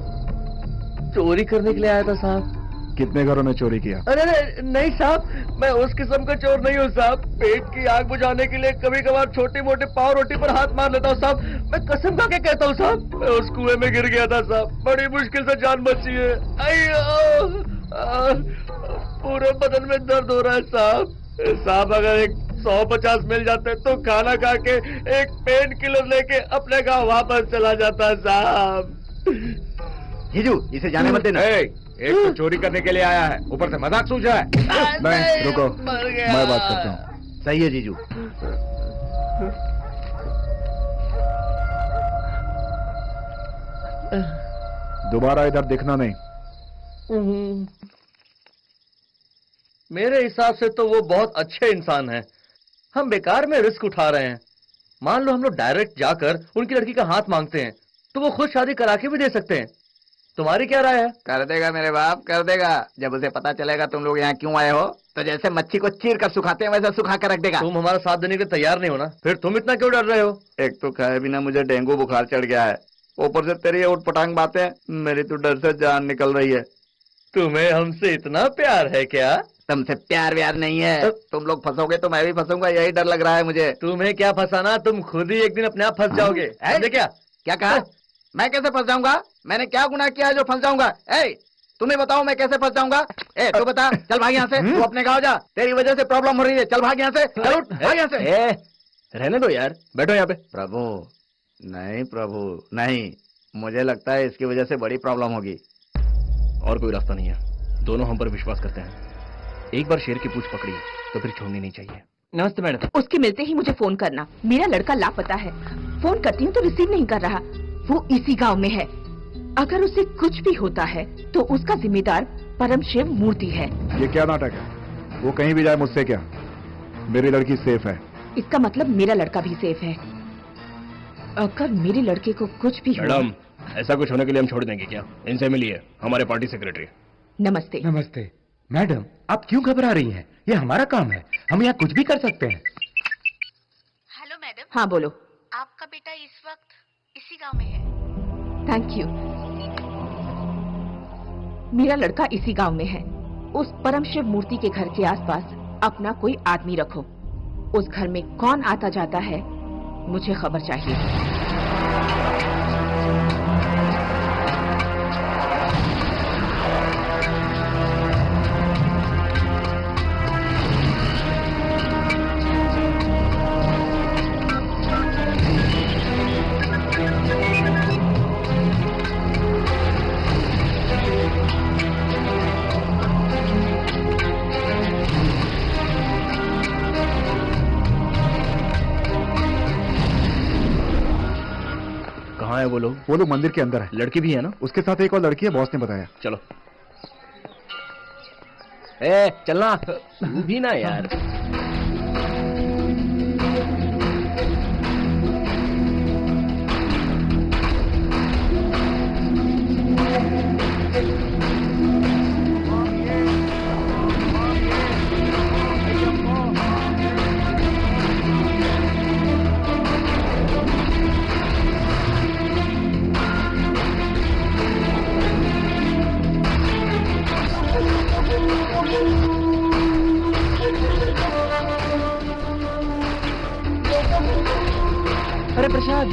चोरी करने के लिए आया था साहब। कितने घरों में चोरी किया? अरे अरे नहीं साहब, मैं उस किस्म का चोर नहीं हूँ साहब। पेट की आग बुझाने के लिए कभी कभार छोटी मोटी पाव रोटी पर हाथ मार लेता हूँ साहब। मैं कसम खा के कहता हूँ साहब, मैं उस कुएं में गिर गया था साहब। बड़ी मुश्किल से जान बची है। पूरे बदन में दर्द हो रहा है साहब। साहब अगर एक 150 मिल जाते तो खाना खा के एक पेन किलर लेके अपने गाँव वापस चला जाता साहब। जीजू इसे जाने मत देना। एक तो चोरी करने के लिए आया है, ऊपर से मजाक सूझ रहा है। नहीं रुको, मैं बात करता हूँ। सही है जीजू। दोबारा इधर दिखना नहीं। मेरे हिसाब से तो वो बहुत अच्छे इंसान हैं। हम बेकार में रिस्क उठा रहे हैं। मान लो हम लोग डायरेक्ट जाकर उनकी लड़की का हाथ मांगते हैं तो वो खुद शादी करा के भी दे सकते हैं। तुम्हारी क्या राय है? कर देगा मेरे बाप, कर देगा। जब उसे पता चलेगा तुम लोग यहाँ क्यों आए हो तो जैसे मच्छी को चीर कर सुखाते हैं वैसा सुखा कर रख देगा। तुम हमारा साथ देने के लिए तैयार नहीं हो ना, फिर तुम इतना क्यों डर रहे हो? एक तो खाए बिना मुझे डेंगू बुखार चढ़ गया है, ऊपर से तेरी उठ पटांग बातें, मेरी तो डर से जान निकल रही है। तुम्हें हमसे इतना प्यार है क्या? तुमसे प्यार व्यार नहीं है। तुम लोग फंसोगे तो मैं भी फंसूंगा, यही डर लग रहा है मुझे। तुम्हें क्या फंसाना, तुम खुद ही एक दिन अपने आप फंस जाओगे। ऐसे क्या कहा? मैं कैसे फंस जाऊंगा? मैंने क्या गुनाह किया है जो फंस जाऊंगा? तुम्हें बताओ मैं कैसे फंस जाऊंगा? तू बता। चल भाग यहाँ से, तू अपने गाँव जा। तेरी वजह से प्रॉब्लम हो रही है। चल भाग यहाँ से, चल उठ, भाग यहाँ से। रहने दो यार, बैठो यहाँ पे। प्रभु नहीं, प्रभु नहीं, मुझे लगता है इसकी वजह से बड़ी प्रॉब्लम होगी। और कोई रास्ता नहीं है, दोनों हम पर विश्वास करते हैं। एक बार शेर की पूंछ पकड़ी तो फिर छोड़नी नहीं चाहिए। नमस्ते मैडम। उसके मिलते ही मुझे फोन करना। मेरा लड़का लापता है। फोन करती हूँ तो रिसीव नहीं कर रहा। वो इसी गांव में है। अगर उसे कुछ भी होता है तो उसका जिम्मेदार परम शिव मूर्ति है। ये क्या नाटक है? वो कहीं भी जाए मुझसे क्या, मेरी लड़की सेफ है। इसका मतलब मेरा लड़का भी सेफ है। अगर मेरे लड़के को कुछ भी मैडम, ऐसा कुछ होने के लिए हम छोड़ देंगे क्या? इनसे मिलिए, हमारे पार्टी सेक्रेटरी। नमस्ते। नमस्ते मैडम, आप क्यों घबरा रही हैं? ये हमारा काम है, हम यहाँ कुछ भी कर सकते हैं। Hello madam. हाँ बोलो। आपका बेटा इस वक्त इसी गांव में है। Thank you. मेरा लड़का इसी गांव में है। उस परम शिव मूर्ति के घर के आसपास अपना कोई आदमी रखो। उस घर में कौन आता जाता है मुझे खबर चाहिए। वो लोग मंदिर के अंदर है। लड़की भी है ना? उसके साथ एक और लड़की है, बॉस ने बताया। चलो। चलना तू भी ना यार। अरे प्रसाद,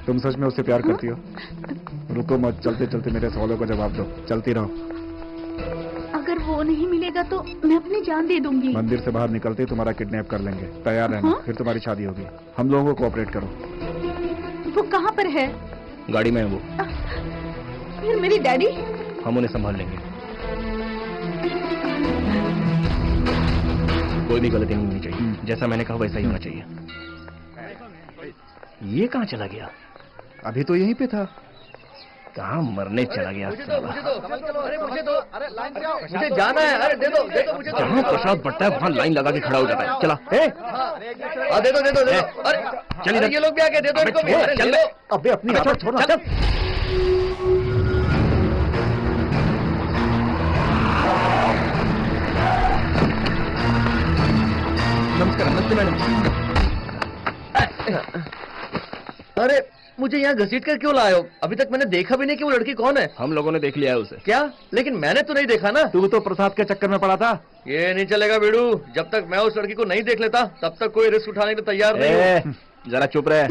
तुम सच में उससे प्यार करती हो? रुको मत, चलते चलते मेरे सवालों का जवाब दो। चलती रहो। अगर वो नहीं मिलेगा तो मैं अपनी जान दे दूंगी। मंदिर से बाहर निकलते ही तुम्हारा किडनैप कर लेंगे। तैयार रहना। फिर तुम्हारी शादी होगी। हम लोगों को कोऑपरेट करो। वो कहाँ पर है? गाड़ी में है वो। फिर मेरी डैडी? हम उन्हें संभाल लेंगे। कोई भी गलती नहीं होनी चाहिए। जैसा मैंने कहा वैसा ही होना चाहिए। ये कहाँ चला गया? अभी तो यहीं पे था। कहाँ मरने चला गया साला। मुझे जाना है। अरे दे दो मुझे। जहाँ प्रसाद बढ़ता है वहाँ लाइन लगा के खड़ा हो जाता है। चला दे दो। अरे चल इधर। ये लोग भी आके दे दो इनको भी। अरे चल ले लो। अबे अपनी आदत छोड़ चल। नमस्कार। नमस्ते मैडम। अरे मुझे यहाँ घसीट कर क्यों लाए हो? अभी तक मैंने देखा भी नहीं कि वो लड़की कौन है। हम लोगों ने देख लिया है उसे। क्या? लेकिन मैंने तो नहीं देखा ना। तू तो प्रसाद के चक्कर में पड़ा था। ये नहीं चलेगा बेड़ू। जब तक मैं उस लड़की को नहीं देख लेता तब तक कोई रिस्क उठाने के लिए तैयार नहीं हूँ। जरा चुप रहे।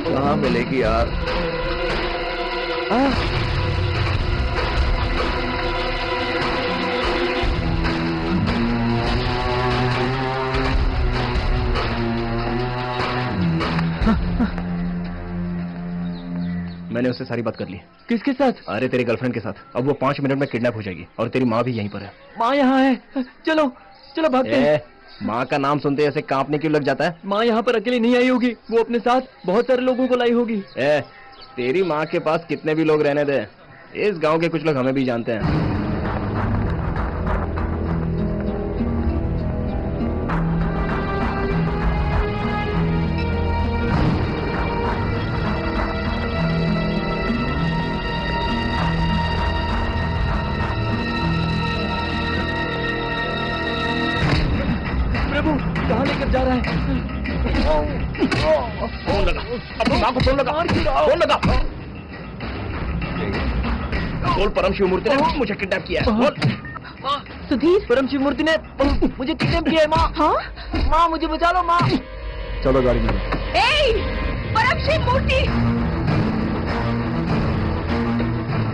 कहाँ मिलेगी यार? मैंने उससे सारी बात कर ली। किसके साथ? अरे तेरी गर्लफ्रेंड के साथ। अब वो 5 मिनट में किडनैप हो जाएगी और तेरी माँ भी यहीं पर है। माँ यहाँ है। चलो चलो भागते हैं। माँ का नाम सुनते ऐसे कांपने क्यों लग जाता है? माँ यहाँ पर अकेली नहीं आई होगी। वो अपने साथ बहुत सारे लोगों को लाई होगी। तेरी माँ के पास कितने भी लोग रहने दे, इस गांव के कुछ लोग हमें भी जानते हैं। प्रभु कहाँ लेकर जा रहा है? फोन लगा। अपनी माँ को फोन लगा। फोन लगा। बोल परम शिव मूर्ति ने मुझे किडनैप किया है। बोल। सुधीर, परम शिव मूर्ति ने मुझे किडनैप किया है। माँ हाँ? माँ मुझे बचा लो माँ। चलो गाड़ी में। परम शिव मूर्ति,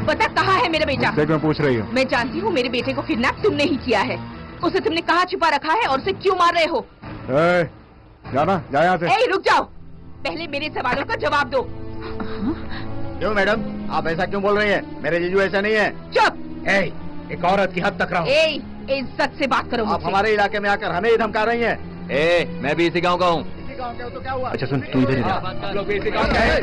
पता कहाँ है मेरा बेटा? देख मैं पूछ रही हूँ। मैं जानती हूँ मेरे बेटे को किडनैप तुमने ही किया है। उसे तुमने कहाँ छुपा रखा है और उसे क्यों मार रहे हो? जाना जा यहाँ से। रुक जाओ, पहले मेरे सवालों का जवाब दो। क्यों मैडम, आप ऐसा क्यों बोल रही हैं? मेरे जीजू ऐसा नहीं है। चुप। एक औरत की हद तक रहो। इज्जत से बात करो। आप हमारे इलाके में आकर हमें ही धमका रही हैं। मैं भी इसी गाँव का हूँ। इसी गाँव के हो तो क्या हुआ? अच्छा सुन, तू इधर ही जा। आप लोग भी इसी गाँव के हैं?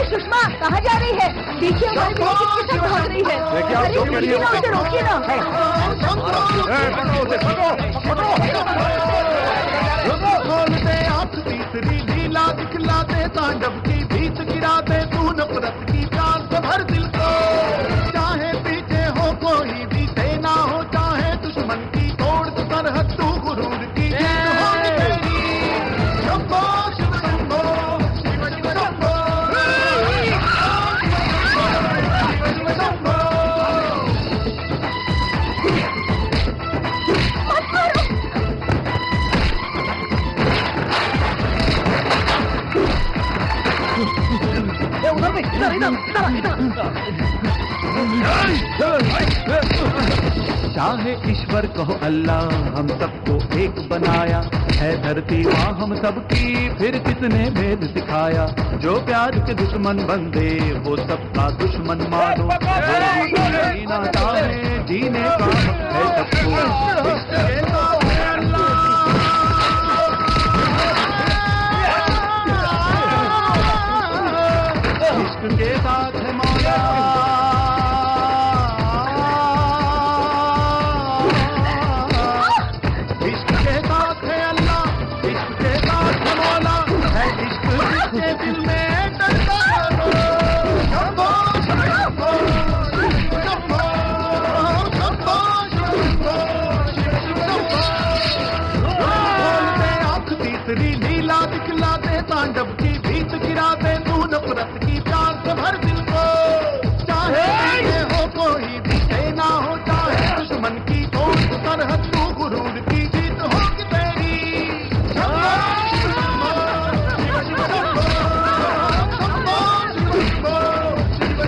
सुषमा कहाँ जा रही है? देखिए हमारी बेटी किसके साथ भाग रही है। अरे रोकिए ना उसे, रोकिए ना। आप तीसरी लीला दिखला दे, तांडव की भीत गिरा दे, तू नफरत की जान से भर दिल को। चाहे पीछे हो कोई भी सेना हो, चाहे दुश्मन की तोड़ दो सरहद, तू गुरूर की जीत होगी तेरी। शंभो शिव शंभो, शिव शिव शंभो। चाहे ईश्वर कहो अल्लाह, हम सबको एक बनाया है धरती माँ हम सबकी, फिर किसने भेद सिखाया। जो प्यार के दुश्मन बंदे वो सबका दुश्मन मानो। जीना चाहे जीने का है सबको। इश्क के साथ है मौला, इश्क के साथ है अल्लाह, इश्क के साथ है मौला, है इश्क जिसके दिल में डरता हो। शंभो शंभो शंभो शंभो शंभो बोलते आंख तीसरी नीला दिखलाते तांडव की भीत गिराते तू नफरत की प्यार से भर दिल को। चाहे ये हो कोई भी ना हो, चाहे दुश्मन की कोई सरहद, तू गुरूर की जीत होगी तेरी। शंभो शंभो शंभो शंभो शंभो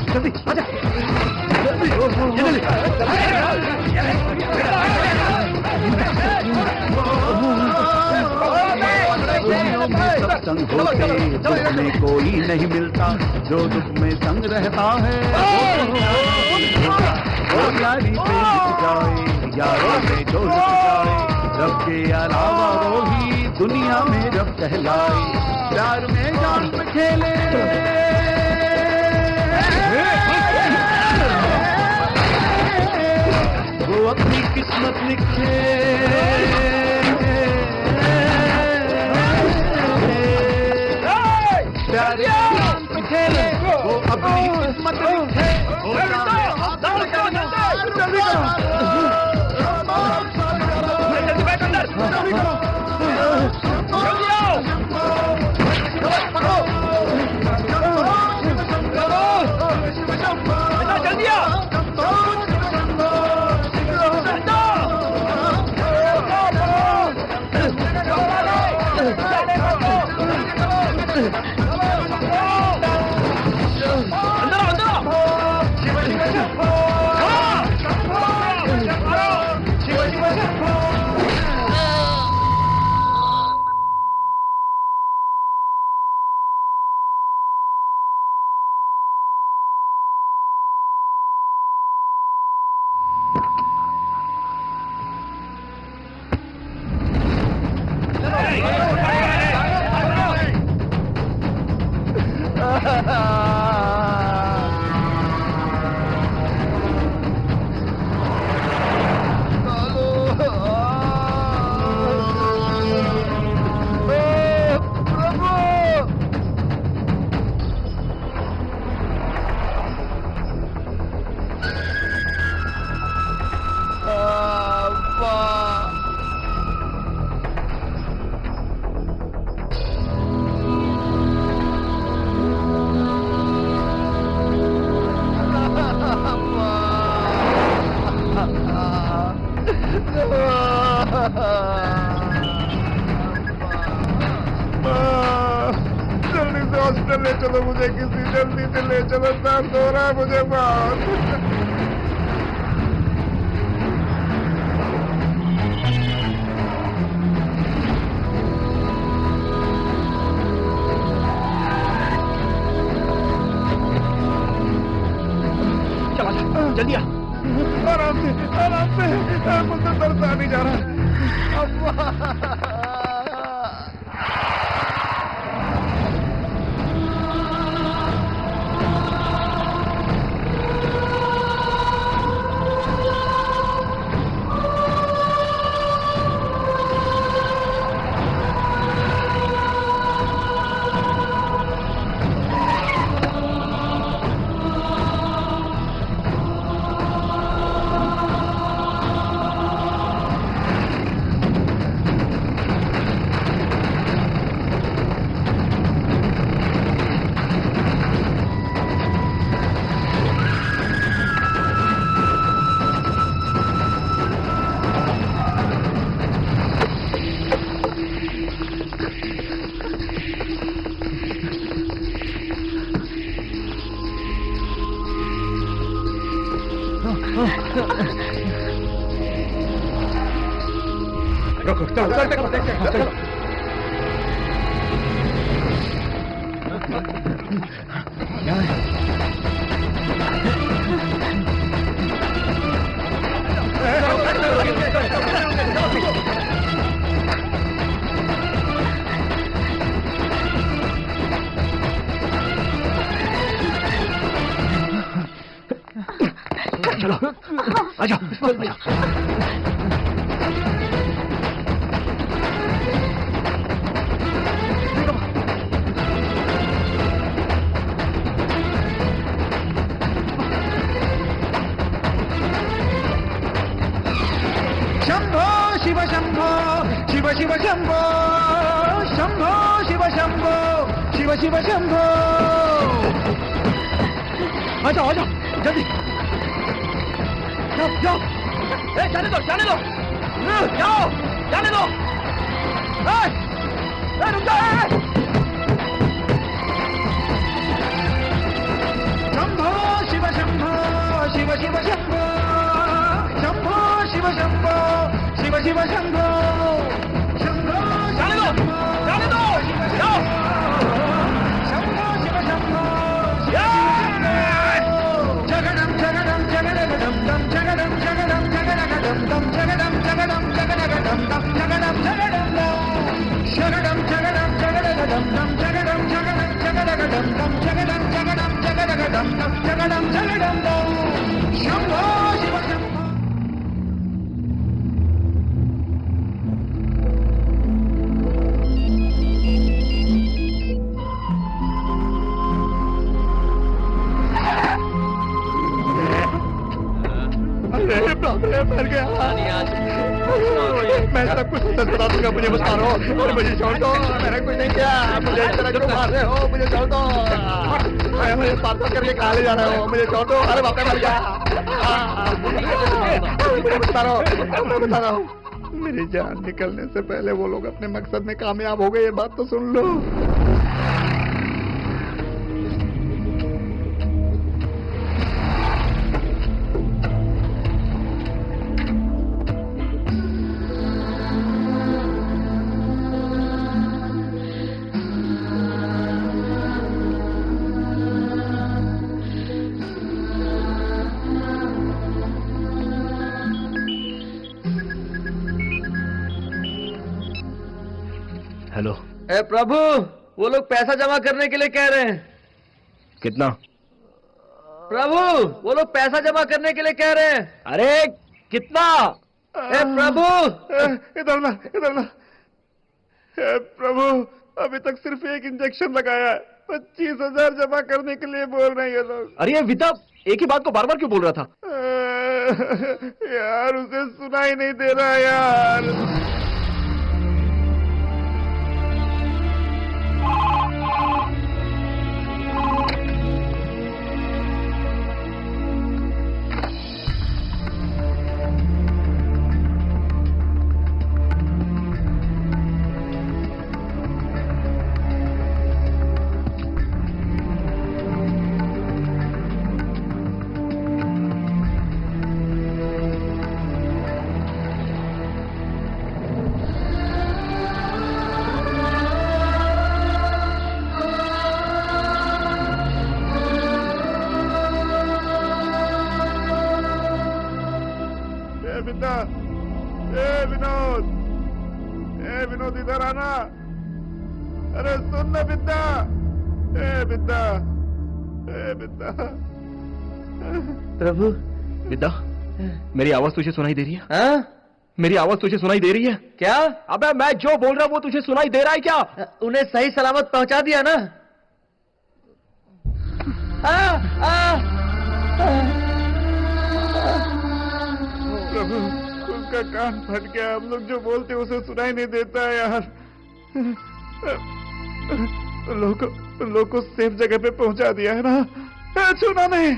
जल्दी आजा, संग होते दुख में कोई नहीं मिलता, जो दुख में संग रहता है वो यारी पे मिट जाए, यारी पे जो लुट जाए, रब के अलावा वो ही दुनिया में रब कहलाए। प्यार में जान पे खेले वो अपनी किस्मत लिखे, प्यार में जान पे खेले वो अपनी किस्मत लिखे। जल्दी से हॉस्पिटल ले चलो मुझे, किसी जल्दी से ले चलो, दर्द हो रहा है मुझे बहुत। जल्दी आ। आराम से मुझसे दर्द आ नहीं जा रहा। अब्बा रुको, चलो चलो चलो चलो। चलो आजा जल्दी। शंभो शिव शंभो शिव शिव शंभो शंभो शिव शंभो शिव शिव शंभो। आ जाओ जल्दी जाओ जाओ। जाने दो जाने दो, जाओ जाने दो। रुक जाओ। शंभो शिव शंभो शिव शिव शंभो शंभो शिव शंभो शिव शिव शंभो शंभो जाने दो जाने दो, जाओ। शंभो शिव शंभो जगदम जगदम जगदम दम जगदम जगदम जगदम दम जगदम जगदम जगदम दम जगदम जगदम शगदम जगदम जगदम दम जगदम जगदम जगदम दम जगदम जगदम जगदम दम जगदम जगदम शंभो शिव शंभो। अरे बाप रे, मर गया। मैं सब कुछ सच बता दूंगा, मुझे बता रहा हो। अरे मुझे छोड़ दो, मैंने कुछ नहीं किया। मुझे इस तरह क्यों मार रहे हो? मुझे छोड़ दो। अरे मुझे पार्सल करके कहाँ ले जा रहे हो? मुझे छोड़ दो। अरे बाप रे, मर गया। मुझे बता रहा हूँ, मैं बता रहा हूँ। मेरी जान निकलने से पहले वो लोग अपने मकसद में कामयाब हो गए, ये बात तो सुन लो। हेलो। ए प्रभु, वो लोग पैसा जमा करने के लिए कह रहे हैं। कितना? प्रभु, वो लोग पैसा जमा करने के लिए कह रहे हैं। अरे कितना? ए प्रभु, इधर ना, इधर ना। हे प्रभु, अभी तक सिर्फ एक इंजेक्शन लगाया है। 25,000 जमा करने के लिए बोल रहे हैं ये लोग। अरे ये विता एक ही बात को बार बार क्यों बोल रहा था? यार उसे सुनाई नहीं दे रहा यार। विनोद इधर आना। अरे सुन ना बिद्दा, बिद्दा, बिद्दा। प्रभु, विद्या, मेरी आवाज तुझे सुनाई दे रही है? हाँ? मेरी आवाज तुझे सुनाई दे रही है क्या? अबे मैं जो बोल रहा हूँ वो तुझे सुनाई दे रहा है क्या? उन्हें सही सलामत पहुंचा दिया ना? प्रभु, उसका कान फट गया। हम लोग जो बोलते उसे सुनाई नहीं देता है यार। लोग को सेफ जगह पे पहुंचा दिया है ना? सुना नहीं,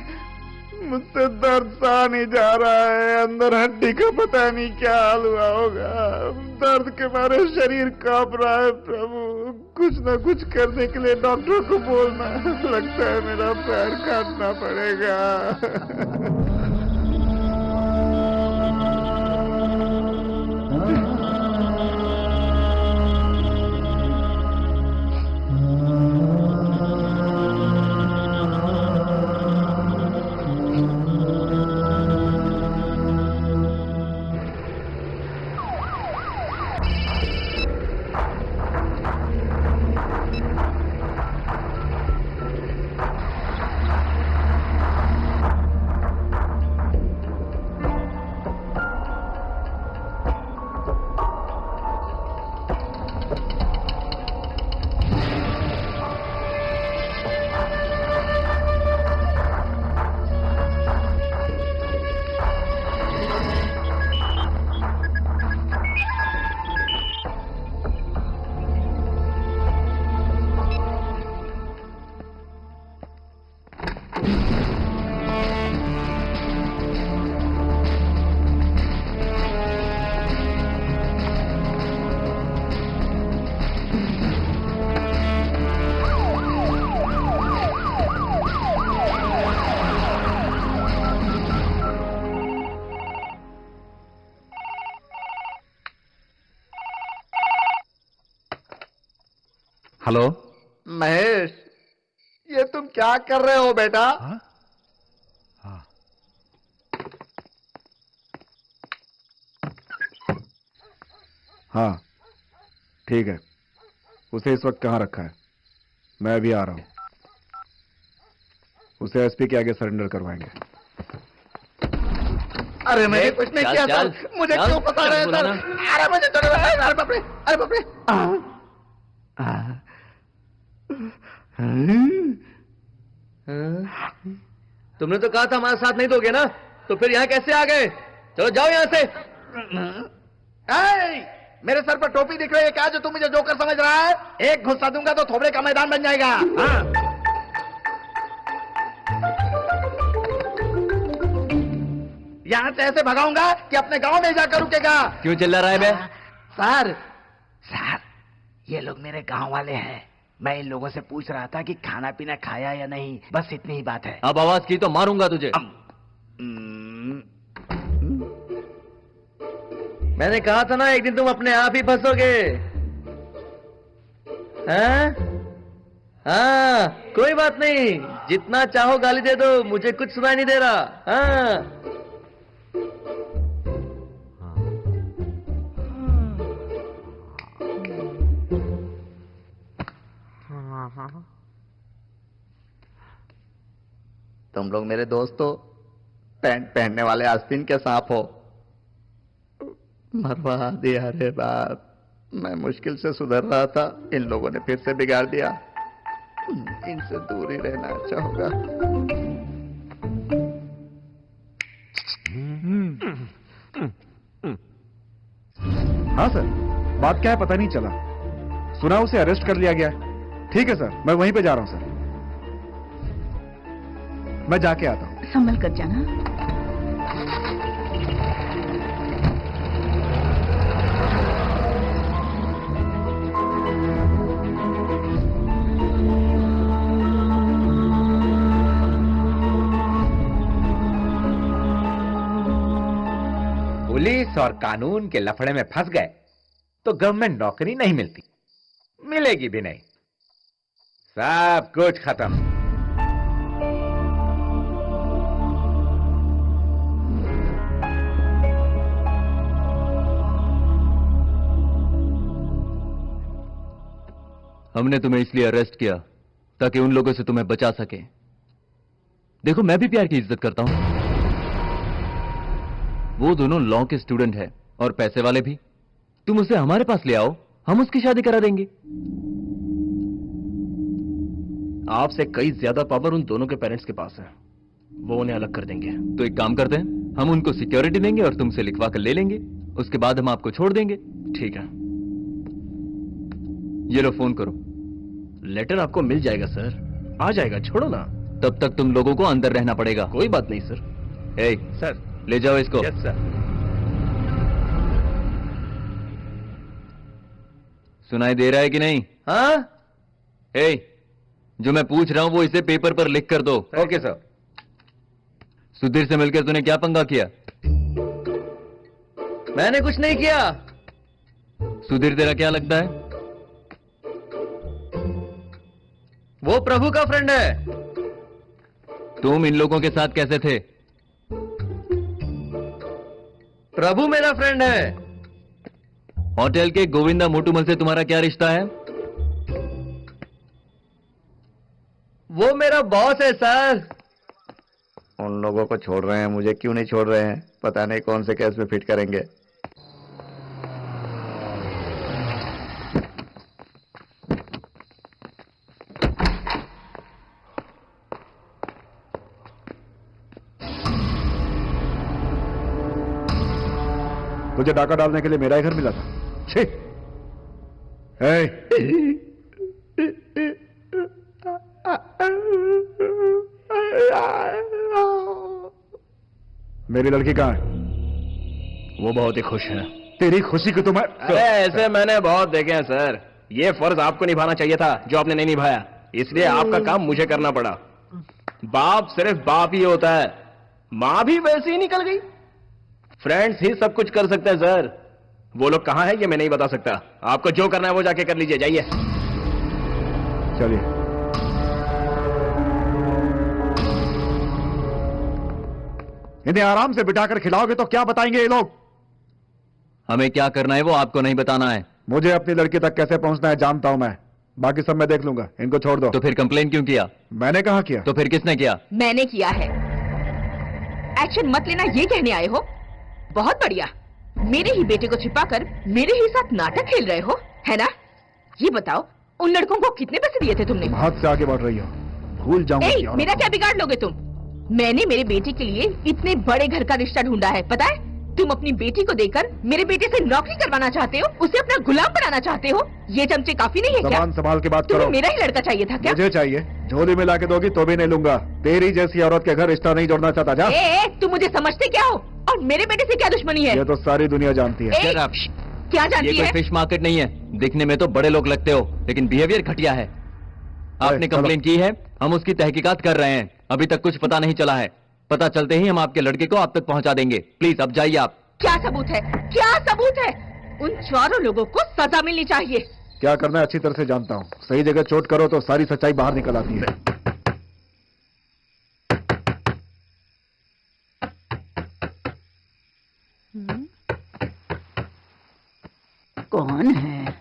मुझसे दर्द सहा नहीं जा रहा है। अंदर हड्डी का पता नहीं क्या हाल हुआ होगा। दर्द के मारे शरीर कांप रहा है। प्रभु, कुछ न कुछ करने के लिए डॉक्टर को बोलना। लगता है मेरा पैर काटना पड़ेगा। हेलो महेश, ये तुम क्या कर रहे हो बेटा? हाँ ठीक है, उसे इस वक्त कहाँ रखा है? मैं अभी आ रहा हूं। उसे एसपी के आगे सरेंडर करवाएंगे। अरे मैंने कुछ नहीं किया सर, मुझे क्यों पता रहे सर? अरे मुझे तो अरे बाप रे, अरे बाप रे। तुमने तो कहा था हमारा साथ नहीं दोगे ना, तो फिर यहाँ कैसे आ गए? चलो जाओ यहाँ से। मेरे सर पर टोपी दिख रही है क्या जो तुम मुझे जोकर समझ रहा है? एक घुसा दूंगा तो थोबड़े का मैदान बन जाएगा। हाँ। यहाँ से ऐसे भगाऊंगा कि अपने गांव में जाकर रुकेगा। क्यों चिल्ला रहा है बे? सर ये लोग मेरे गांव वाले हैं। मैं इन लोगों से पूछ रहा था कि खाना पीना खाया या नहीं, बस इतनी ही बात है। अब आवाज की तो मारूंगा तुझे। मैंने कहा था ना एक दिन तुम अपने आप ही फंसोगे। हाँ? हाँ, कोई बात नहीं, जितना चाहो गाली दे दो, मुझे कुछ सुनाई नहीं दे रहा। हाँ। तुम लोग मेरे दोस्त हो, पैंट पहनने वाले आस्तीन के सांप हो। मरवा दिया रे बाप। मैं मुश्किल से सुधर रहा था, इन लोगों ने फिर से बिगाड़ दिया। इनसे दूर ही रहना अच्छा होगा। हाँ सर, बात क्या है पता नहीं चला। सुना उसे अरेस्ट कर लिया गया है। ठीक है सर, मैं वहीं पे जा रहा हूं सर। मैं जाके आता हूं। संभल कर जाना। पुलिस और कानून के लफड़े में फंस गए तो गवर्नमेंट नौकरी नहीं मिलती, मिलेगी भी नहीं। सब कुछ खत्म। हमने तुम्हें इसलिए अरेस्ट किया ताकि उन लोगों से तुम्हें बचा सके। देखो, मैं भी प्यार की इज्जत करता हूं। वो दोनों लॉ के स्टूडेंट हैं और पैसे वाले भी। तुम उसे हमारे पास ले आओ, हम उसकी शादी करा देंगे। आपसे कई ज्यादा पावर उन दोनों के पेरेंट्स के पास है, वो उन्हें अलग कर देंगे। तो एक काम करते हैं, हम उनको सिक्योरिटी देंगे और तुमसे लिखवा कर ले लेंगे। उसके बाद हम आपको छोड़ देंगे। ठीक है, ये लो, फोन करो। लेटर आपको मिल जाएगा सर, आ जाएगा, छोड़ो ना। तब तक तुम लोगों को अंदर रहना पड़ेगा। कोई बात नहीं सर। ए, सर ले जाओ इसको। Yes sir. सुनाई दे रहा है कि नहीं? हाँ? जो मैं पूछ रहा हूं वो इसे पेपर पर लिख कर दो। Okay sir. सुधीर से मिलकर तूने क्या पंगा किया? मैंने कुछ नहीं किया। सुधीर तेरा क्या लगता है? वो प्रभु का फ्रेंड है। तुम इन लोगों के साथ कैसे थे? प्रभु मेरा फ्रेंड है। होटल के गोविंदा मोटूमल से तुम्हारा क्या रिश्ता है? वो मेरा बॉस है सर। उन लोगों को छोड़ रहे हैं, मुझे क्यों नहीं छोड़ रहे हैं? पता नहीं कौन से केस में फिट करेंगे। तुझे डाका डालने के लिए मेरा ही घर मिला था। छी! मेरी लड़की कहाँ है? वो बहुत ही खुश है। तेरी खुशी को तो मैं... अरे ऐसे मैंने बहुत देखे हैं सर। ये फर्ज आपको निभाना चाहिए था जो आपने नहीं निभाया, इसलिए आपका काम मुझे करना पड़ा। बाप सिर्फ बाप ही होता है, माँ भी वैसे ही निकल गई। फ्रेंड्स ही सब कुछ कर सकते हैं सर। वो लोग कहाँ हैं ये मैं नहीं बता सकता। आपको जो करना है वो जाके कर लीजिए, जाइए। चलिए। इन्हें आराम से बिठाकर खिलाओगे तो क्या बताएंगे ये लोग? हमें क्या करना है वो आपको नहीं बताना है। मुझे अपनी लड़की तक कैसे पहुंचना है जानता हूं मैं, बाकी सब मैं देख लूंगा, इनको छोड़ दो। तो फिर कंप्लेन क्यों किया? मैंने कहा किया। तो फिर किसने किया? मैंने किया है। एक्शन मत लेना ये कहने आए हो? बहुत बढ़िया, मेरे ही बेटे को छिपाकर मेरे ही साथ नाटक खेल रहे हो, है ना? ये बताओ उन लड़कों को कितने पैसे दिए थे तुमने? हाथ से आगे बढ़ रही हो, भूल जाऊंगा। मेरा क्या बिगाड़ लोगे तुम? मैंने मेरे बेटे के लिए इतने बड़े घर का रिश्ता ढूंढा है, पता है? तुम अपनी बेटी को देकर मेरे बेटे से नौकरी करवाना चाहते हो, उसे अपना गुलाम बनाना चाहते हो। ये चमचे काफी नहीं है क्या? ज़बान संभाल के बात करो। तुम्हें मेरा ही लड़का चाहिए था क्या? मुझे चाहिए, झोली में लाके दोगी तो भी नहीं लूंगा। तेरी जैसी औरत के घर रिश्ता नहीं जोड़ना चाहता। जा। तुम मुझे समझते क्या हो? और मेरे बेटे से क्या दुश्मनी है? ये तो सारी दुनिया जानती है। क्या जानती ये कोई है? फिश मार्केट नहीं है। दिखने में तो बड़े लोग लगते हो, लेकिन बिहेवियर घटिया है। आपने कंप्लेन की है, हम उसकी तहकीकात कर रहे हैं। अभी तक कुछ पता नहीं चला है। पता चलते ही हम आपके लड़के को आप तक पहुंचा देंगे। प्लीज अब जाइए आप। क्या सबूत है? क्या सबूत है? उन चारों लोगों को सजा मिलनी चाहिए। क्या करना है अच्छी तरह से जानता हूँ। सही जगह चोट करो तो सारी सच्चाई बाहर निकल आती है। कौन है?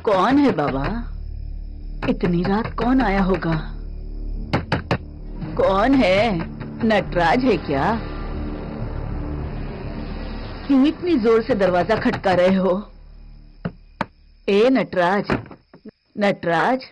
कौन है बाबा? इतनी रात कौन आया होगा? कौन है? नटराज है क्या? क्यों इतनी जोर से दरवाजा खटका रहे हो? ए नटराज, नटराज।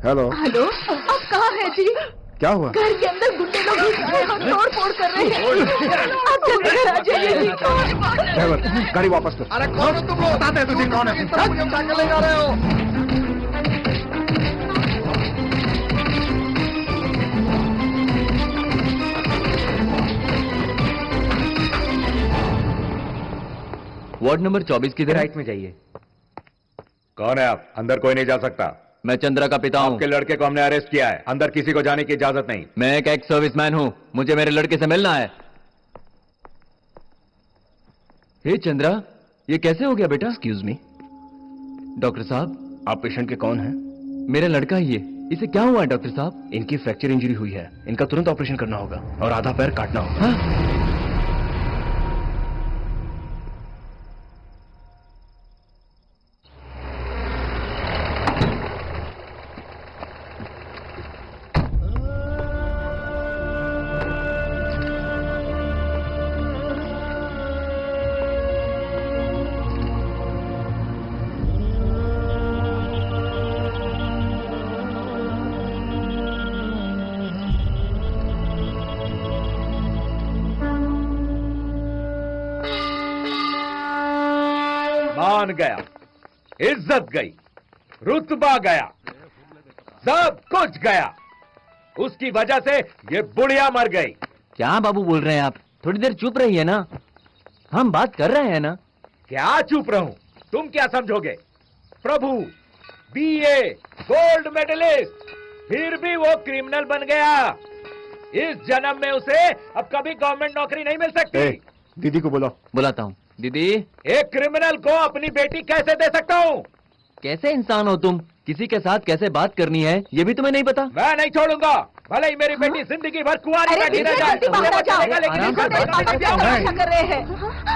हेलो। हेलो, अब कहाँ है जी? क्या हुआ? घर के अंदर गुंडे लोग घुस गए और तोड़ फोड़ कर रहे हैं। आप जल्दी घर आ जाइए जी। ड्राइवर, गाड़ी वापस लो। अरे कौन हो तुम लोग? बताते हैं तुझे कौन है। मुझे उठा के ले जा रहे हो? वार्ड नंबर 24 की राइट में जाइए। कौन है आप? अंदर कोई नहीं जा सकता। मैं चंद्रा का पिता हूँ। आपके लड़के को हमने अरेस्ट किया है। अंदर किसी को जाने की इजाजत नहीं। मैं एक एक्स सर्विसमैन हूँ, मुझे मेरे लड़के से मिलना है। हे चंद्रा, ये कैसे हो गया बेटा? एक्सक्यूज मी, डॉक्टर साहब। आप पेशेंट के कौन हैं? मेरा लड़का ही है। इसे क्या हुआ है डॉक्टर साहब? इनकी फ्रैक्चर इंजरी हुई है, इनका तुरंत ऑपरेशन करना होगा और आधा पैर काटना होगा। मान गया, इज्जत गई, रुतबा गया, सब कुछ गया। उसकी वजह से ये बुढ़िया मर गई। क्या बाबू बोल रहे हैं आप? थोड़ी देर चुप रहिए ना, हम बात कर रहे हैं ना। क्या चुप रहूं? तुम क्या समझोगे? प्रभु, बीए, गोल्ड मेडलिस्ट, फिर भी वो क्रिमिनल बन गया। इस जन्म में उसे अब कभी गवर्नमेंट नौकरी नहीं मिल सकती। दीदी को बुलाओ। बुलाता हूँ। दीदी। एक क्रिमिनल को अपनी बेटी कैसे दे सकता हूँ? कैसे इंसान हो तुम? किसी के साथ कैसे बात करनी है ये भी तुम्हें नहीं पता? मैं नहीं छोड़ूंगा, भले ही मेरी बेटी जिंदगी भर कुंवारी बैठी रह जाए। कर रहे हैं।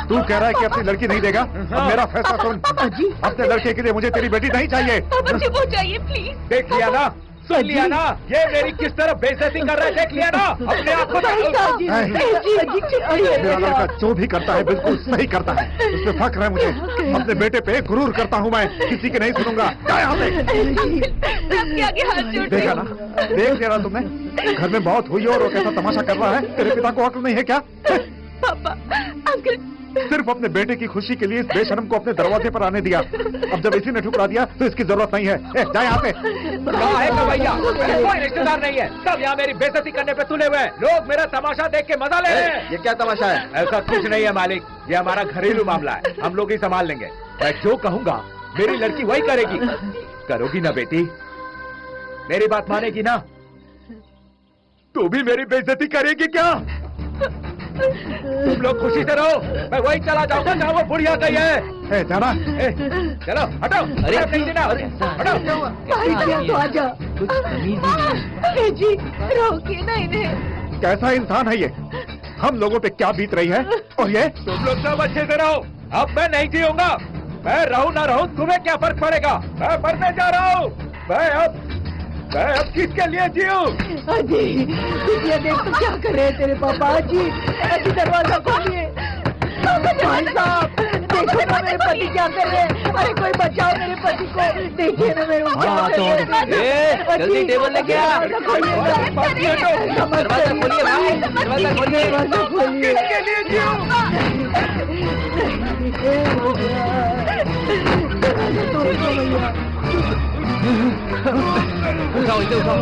तू कह रहा है कि अपनी लड़की नहीं देगा? अब मेरा फैसला सुन। अपने लड़के के लिए मुझे तेरी बेटी नहीं चाहिए। चाहिए प्लीज। देख लिया ना, सुन लिया ना, ये मेरी किस तरह बेइज्जती कर रहा है, देख लिया ना अपने आप को। मेरा लड़का जो भी करता है बिल्कुल सही करता है, उसमें फख्र है मुझे। अपने बेटे पे गुरूर करता हूँ मैं, किसी की नहीं सुनूंगा। देखा ना, देख लिया ना तुमने, घर में बहुत हुई और वो कैसा तमाशा कर रहा है। तेरे पिता को अक्ल नहीं है क्या? पापा, अंकल सिर्फ अपने बेटे की खुशी के लिए इस बेशरम को अपने दरवाजे पर आने दिया। अब जब इसी ने ठुकरा दिया तो इसकी जरूरत नहीं है। जा यहाँ से। कहाँ है कवैया? मेरे कोई रिश्तेदार नहीं है, सब यहाँ मेरी बेइज्जती करने पे तुले हुए हैं। लोग मेरा तमाशा देख के मजा ले रहे हैं। ये क्या तमाशा है? ऐसा कुछ नहीं है मालिक, ये हमारा घरेलू मामला है, हम लोग ही संभाल लेंगे। मैं जो कहूँगा मेरी लड़की वही करेगी। करोगी ना बेटी? मेरी बात मानेगी ना? तू भी मेरी बेइज्जती करेगी क्या? तुम लोग खुशी से रहो, मैं वही चला जाऊंगा जहाँ वो बुढ़िया गई है। जाना। चलो हटो। अरे नहीं देना, हटो। भाई जी तो आजा। जी रोकिए ना इन्हें। कैसा इंसान है ये? हम लोगों पे क्या बीत रही है? और ये तुम लोग सब अच्छे से रहो, अब मैं नहीं जीऊंगा। मैं रहूं ना रहूं तुम्हें क्या फर्क पड़ेगा? मैं मरने जा रहा हूँ। मैं अब किसके लिए जीऊं? अजी ये देख तू क्या कर रहे हैं तेरे पापा। अजी अजी दरवाजा खोलिए। भाई साहब देखो ना मेरे पति क्या कर रहे हैं। अरे कोई बचाओ मेरे पति को। देखिए ना मेरे जल्दी टेबल लेके आ। दरवाजा खोलिए भाई, दरवाजा खोलिए। किसके लिए जीऊं? दरवाजा तोड़ दो भैया। उठाओ इसे, उठाओ।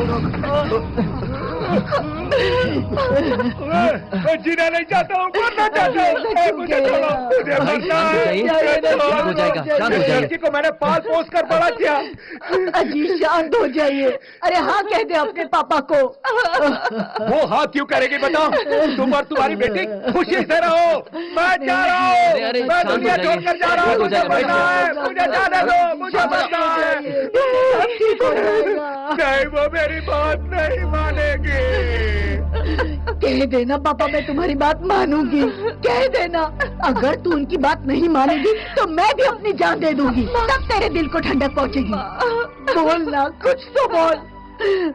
मैं जीना नहीं चाहता हूँ, मरना चाहता हूँ। मुझे छोड़ो, मुझे मरना है। शांत हो जाएगा, शांत हो जाइए। लड़की को मैंने पाल पोस कर बड़ा किया। अजी शांत हो जाइए। अरे हाँ कह दे अपने पापा को। वो हाँ क्यों करेगी बताओ? तुम और तुम्हारी बेटी खुशी से रहो। मैं जा रहा हूँ, मैं दुनिया छोड़कर जा रहा हूँ। मुझे मरना है, मुझे जाने दो, मुझे मरना है। नहीं, वो मेरी बात नहीं मानेगी। कह देना पापा मैं तुम्हारी बात मानूंगी। कह देना अगर तू उनकी बात नहीं मानेगी तो मैं भी अपनी जान दे दूंगी, तब तेरे दिल को ठंडक पहुंचेगी। बोल ना, कुछ तो बोल।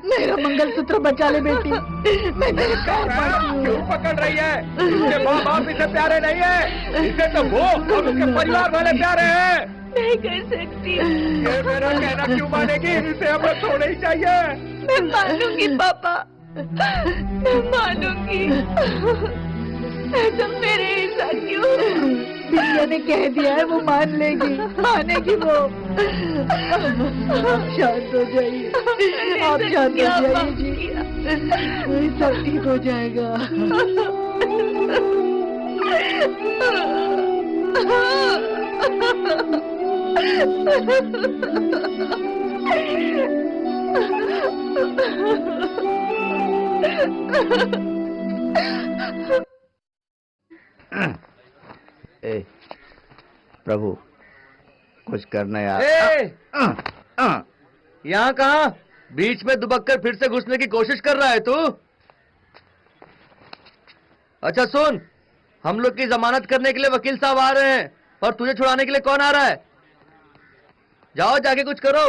मेरा मंगलसूत्र बचा ले बेटी, मैं तेरे पैर पड़ती हूँ। क्यों पकड़ रही है? इसके माँ बाप इसे प्यारे नहीं है, इसे तो वो और उसके परिवार वाले प्यारे हैं। नहीं कर सकती। ये मेरा कहना क्यों मानेगी? इसे हमें छोड़ना ही चाहिए। मैं मानूंगी पापा, मैं मानूंगी। ऐसा मेरे हिस्सा क्यों? बिटिया ने कह दिया है वो मान लेगी, मानेगी वो। आप शांत हो जाइए, आप शांत हो जाइए जी, सब ठीक हो जाएगा। ए, प्रभु कुछ करना यार। यहाँ कहाँ? बीच में दुबक्कर फिर से घुसने की कोशिश कर रहा है तू? अच्छा सुन, हम लोग की जमानत करने के लिए वकील साहब आ रहे हैं, और तुझे छुड़ाने के लिए कौन आ रहा है? जाओ जाके कुछ करो।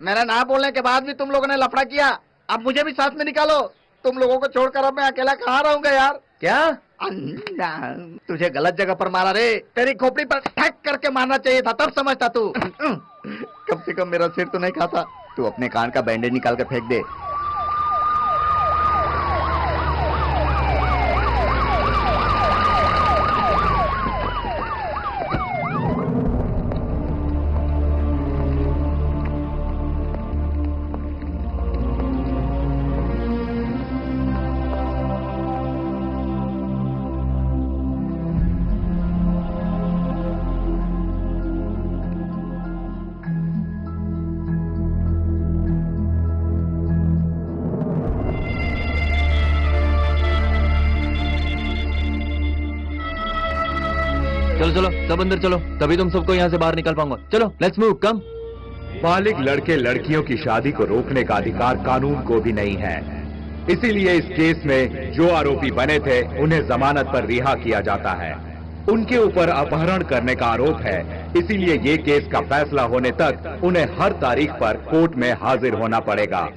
मेरा ना बोलने के बाद भी तुम लोगों ने लफड़ा किया, अब मुझे भी साथ में निकालो। तुम लोगों को छोड़कर अब मैं अकेला कहाँ रहूंगा यार? क्या? तुझे गलत जगह पर मारा रे, तेरी खोपड़ी पर ठक करके मारना चाहिए था, तब समझता तू। कम से कम मेरा सिर तो नहीं खाता। तू अपने कान का बैंडेज निकाल कर फेंक दे। चलो चलो सब अंदर चलो, तभी तुम सबको यहाँ से बाहर निकाल पाऊंगा। चलो लेट्स मूव, कम। मालिक लड़के लड़कियों की शादी को रोकने का अधिकार कानून को भी नहीं है, इसीलिए इस केस में जो आरोपी बने थे उन्हें जमानत पर रिहा किया जाता है। उनके ऊपर अपहरण करने का आरोप है, इसीलिए ये केस का फैसला होने तक उन्हें हर तारीख पर कोर्ट में हाजिर होना पड़ेगा।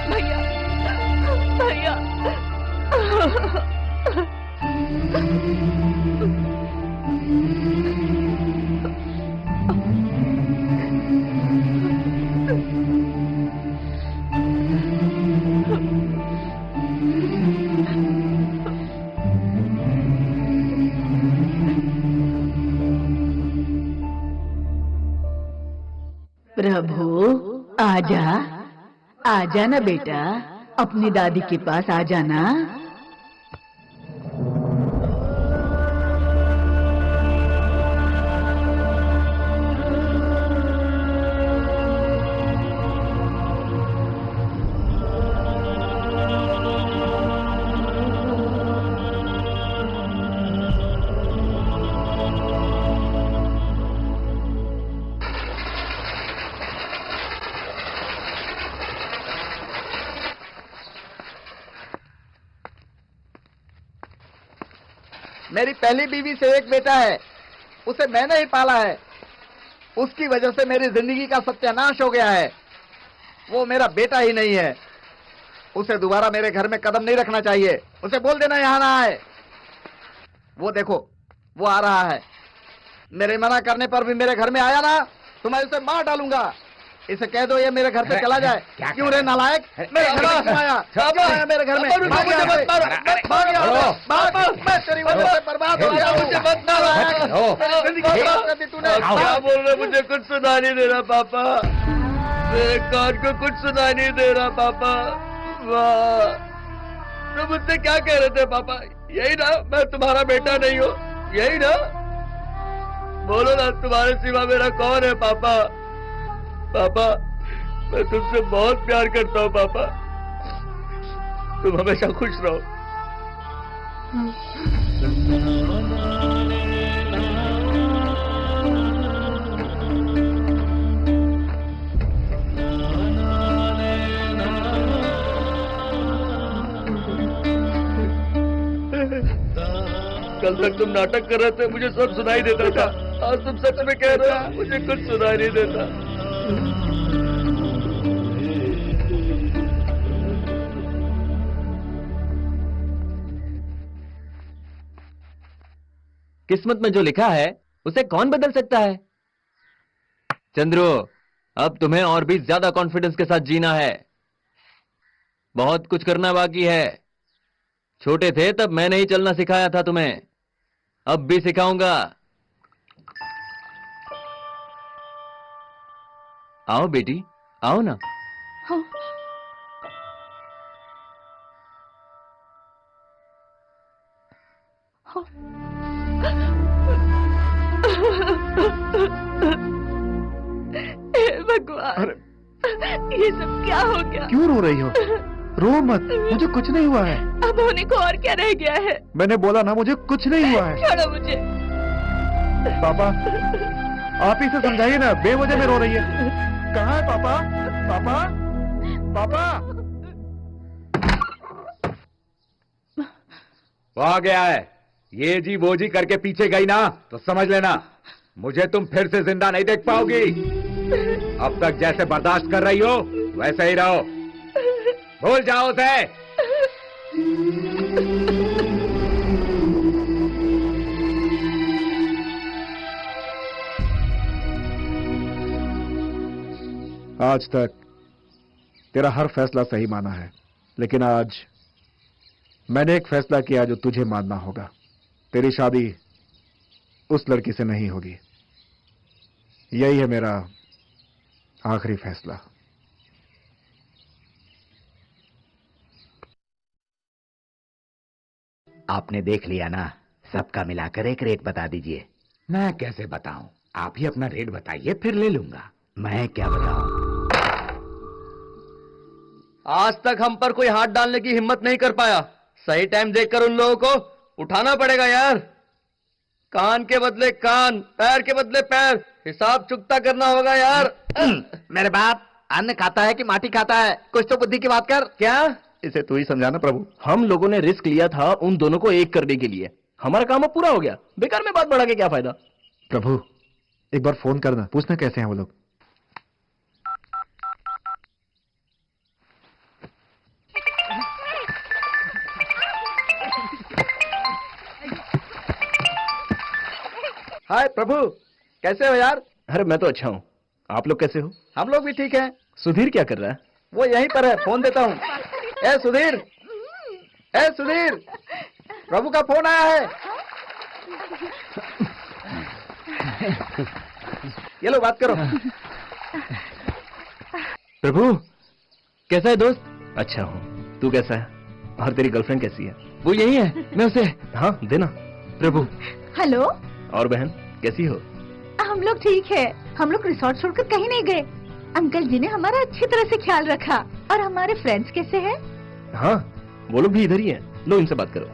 भैया भैया आजा, आजा ना बेटा, अपनी दादी के पास आ जाना। मेरी पहली बीवी से एक बेटा है, उसे मैंने ही पाला है। उसकी वजह से मेरी जिंदगी का सत्यानाश हो गया है। वो मेरा बेटा ही नहीं है। उसे दोबारा मेरे घर में कदम नहीं रखना चाहिए। उसे बोल देना यहाँ ना आए। वो देखो, वो आ रहा है। मेरे मना करने पर भी मेरे घर में आया ना तो मैं उसे मार डालूंगा। इसे कह दो ये मेरे घर से चला जाए। क्यों रे नालायक, मेरे घर में क्यों आया? क्यों आया मेरे घर में? भाग गया, मैं तेरी वजह से बर्बाद हो गया। मुझे मत मार। जिंदगी खराब कर दी तूने। क्या बोल रहे? मुझे कुछ सुना नहीं दे रहा पापा। मेरे कान को कुछ सुना नहीं दे रहा पापा। वाह, तुम मुझसे क्या कह रहे थे पापा? यही ना मैं तुम्हारा बेटा नहीं हूँ? यही ना? बोलो ना, तुम्हारे सिवा मेरा कौन है पापा? पापा, मैं तुमसे बहुत प्यार करता हूँ पापा। तुम हमेशा खुश रहो। कल तक तुम नाटक कर रहे थे, मुझे सब सुनाई देता था। आज तुम सच में कह रहे हो, मुझे कुछ सुनाई नहीं देता। किस्मत में जो लिखा है उसे कौन बदल सकता है? चंद्रू, अब तुम्हें और भी ज्यादा कॉन्फिडेंस के साथ जीना है। बहुत कुछ करना बाकी है। छोटे थे तब मैंने ही चलना सिखाया था तुम्हें, अब भी सिखाऊंगा। आओ बेटी, आओ ना। हाँ। हाँ। हे भगवान, ये सब क्या हो गया? क्यों रो रही हो? रो मत, मुझे कुछ नहीं हुआ है। अब होने को और क्या रह गया है? मैंने बोला ना, मुझे कुछ नहीं हुआ है। छोड़ो मुझे। पापा, आप ही से समझाइए ना, बेवजह में रो रही है। कहाँ है पापा? पापा, पापा। वो आ गया है। ये जी वो जी करके पीछे गई ना तो समझ लेना मुझे तुम फिर से जिंदा नहीं देख पाओगी। अब तक जैसे बर्दाश्त कर रही हो वैसे ही रहो। भूल जाओ उसे। आज तक तेरा हर फैसला सही माना है, लेकिन आज मैंने एक फैसला किया जो तुझे मानना होगा। तेरी शादी उस लड़की से नहीं होगी। यही है मेरा आखिरी फैसला। आपने देख लिया ना, सबका मिलाकर एक रेट बता दीजिए। मैं कैसे बताऊं? आप ही अपना रेट बताइए, फिर ले लूंगा। मैं क्या बताऊं? आज तक हम पर कोई हाथ डालने की हिम्मत नहीं कर पाया। सही टाइम देखकर उन लोगों को उठाना पड़ेगा यार। कान के बदले कान, पैर के बदले पैर, हिसाब चुकता करना होगा यार। मेरे बाप अन्न खाता है कि माटी खाता है? कुछ तो बुद्धि की बात कर। क्या? इसे तू ही समझाना प्रभु। हम लोगों ने रिस्क लिया था उन दोनों को एक करने के लिए। हमारा काम अब पूरा हो गया, बेकार में बात बढ़ा के क्या फायदा? प्रभु, एक बार फोन करना, पूछना कैसे हैं वो लोग। हाय प्रभु, कैसे हो यार? अरे मैं तो अच्छा हूँ, आप लोग कैसे हो? हम लोग भी ठीक हैं। सुधीर क्या कर रहा है? वो यहीं पर है, फोन देता हूँ। ए सुधीर, ए सुधीर, प्रभु का फोन आया है। ये लो बात करो। प्रभु कैसा है दोस्त? अच्छा हूँ, तू कैसा है? और तेरी गर्लफ्रेंड कैसी है? वो यही है, मैं उसे। हाँ देना। प्रभु हेलो, और बहन कैसी हो? हम लोग ठीक है। हम लोग रिसोर्ट छोड़कर कहीं नहीं गए। अंकल जी ने हमारा अच्छी तरह से ख्याल रखा। और हमारे फ्रेंड्स कैसे हैं? हाँ वो लोग भी इधर ही हैं। लो इनसे बात करो।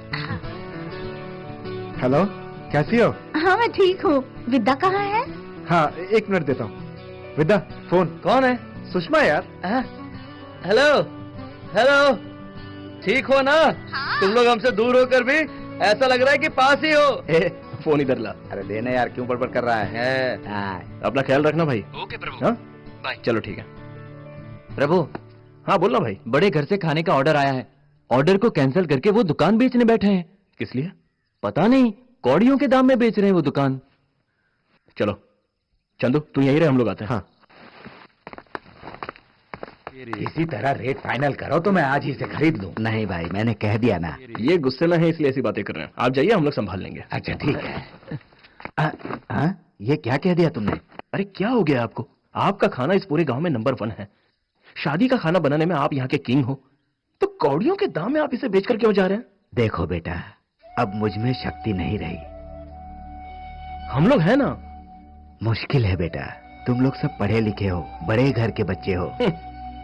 हेलो, कैसी हो? हाँ मैं ठीक हूँ। विद्या कहाँ है? हाँ 1 मिनट देता हूँ। विद्या फोन। कौन है? सुषमा यार। हेलो हेलो, ठीक हो ना? तुम लोग हमसे दूर होकर भी ऐसा लग रहा है कि पास ही हो। फोन इधर ला। अरे देना यार, क्यों बड़बड़ कर रहा है? अपना ख्याल रखना भाई। ओके प्रभु। हाँ बाय। चलो ठीक है। प्रभु हाँ बोलना भाई। बड़े घर से खाने का ऑर्डर आया है। ऑर्डर को कैंसिल करके वो दुकान बेचने बैठे हैं। किस लिए? पता नहीं, कौड़ियों के दाम में बेच रहे हैं वो दुकान। चलो चंदू तू यहीं रहे, हम लोग आते हैं। हाँ इसी तरह रेट फाइनल करो तो मैं आज ही से खरीद लूं। नहीं भाई, मैंने कह दिया ना। ये गुस्से में है इसलिए ऐसी बातें कर रहे हैं। आप जाइए, हम लोग संभाल लेंगे। अच्छा ठीक है। ये क्या कह दिया तुमने? अरे क्या हो गया आपको? आपका खाना इस पूरे गांव में नंबर 1 है। शादी का खाना बनाने में आप यहाँ के किंग हो, तो कौड़ियों के दाम में आप इसे बेचकर क्यों जा रहे हैं? देखो बेटा, अब मुझ में शक्ति नहीं रही। हम लोग हैं ना। मुश्किल है बेटा, तुम लोग सब पढ़े लिखे हो, बड़े घर के बच्चे हो।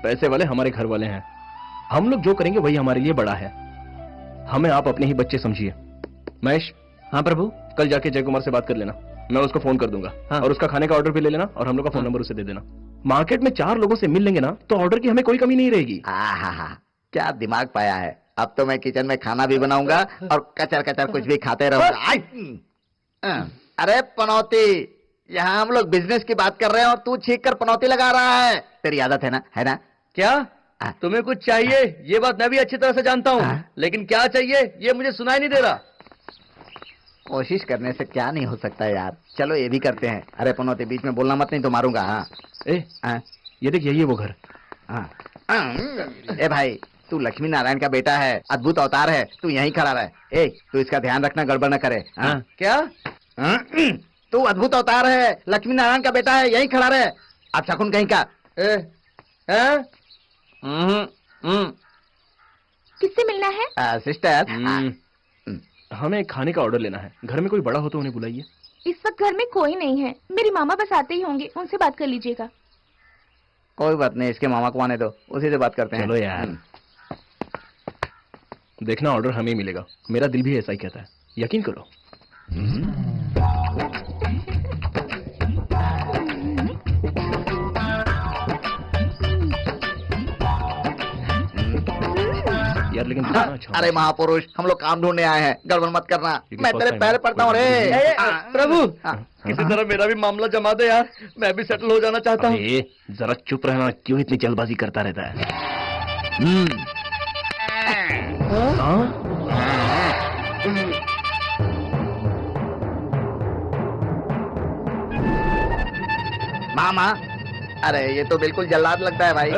पैसे वाले हमारे घर वाले हैं। हम लोग जो करेंगे वही हमारे लिए बड़ा है। हमें आप अपने ही बच्चे समझिए। महेश। हाँ प्रभु। कल जाके जय कुमार से बात कर लेना, मैं उसको फोन कर दूंगा। हाँ। और उसका खाने का ऑर्डर भी ले लेना और हम लोग का फोन नंबर उसे दे देना। मार्केट में 4 लोगों से मिल लेंगे ना तो ऑर्डर की हमें कोई कमी नहीं रहेगी। हाँ, क्या दिमाग पाया है। अब तो मैं किचन में खाना भी बनाऊंगा और कचर कचर कुछ भी खाते रहूंगा। अरे पनौती, यहाँ हम लोग बिजनेस की बात कर रहे हैं और तू छींक कर पनौती लगा रहा है। तेरी आदत है ना, है ना? क्या तुम्हें कुछ चाहिए? ये बात मैं भी अच्छी तरह से जानता हूँ, लेकिन क्या चाहिए ये मुझे सुनाई नहीं दे रहा। कोशिश करने से क्या नहीं हो सकता यार। चलो ये भी करते हैं। अरे पनौती, बीच में बोलना मत, नहीं तो मारूंगा। हाँ ये देख, यही है वो घर। ए भाई, तू लक्ष्मी नारायण का बेटा है, अद्भुत अवतार है। तू यहीं खड़ा रहे। ए तू इसका ध्यान रखना, गड़बड़ न करे। क्या? तू अद्भुत अवतार है, लक्ष्मी नारायण का बेटा है, यहीं खड़ा रहे। अब शकुन कहीं का। किससे मिलना है? सिस्टर, हमें खाने का ऑर्डर लेना है। घर में कोई बड़ा हो तो उन्हें बुलाइए। इस वक्त घर में कोई नहीं है। मेरी मामा बस आते ही होंगे, उनसे बात कर लीजिएगा। कोई बात नहीं, इसके मामा को आने दो, उसी से बात करते हैं। चलो यार। देखना ऑर्डर हमें ही मिलेगा। मेरा दिल भी ऐसा ही कहता है, यकीन करो। यार लेकिन अच्छा। अरे महापुरुष, हम लोग काम ढूंढने आए हैं, गड़बड़ मत करना। मैं तेरे पैर पड़ता हूँ रे। प्रभु किसी तरह मेरा भी मामला जमा दे यार, मैं भी सेटल हो जाना चाहता हूँ। जरा चुप रहना, क्यों इतनी जल्दबाजी करता रहता है? मामा, अरे ये तो बिल्कुल जल्लाद लगता है भाई।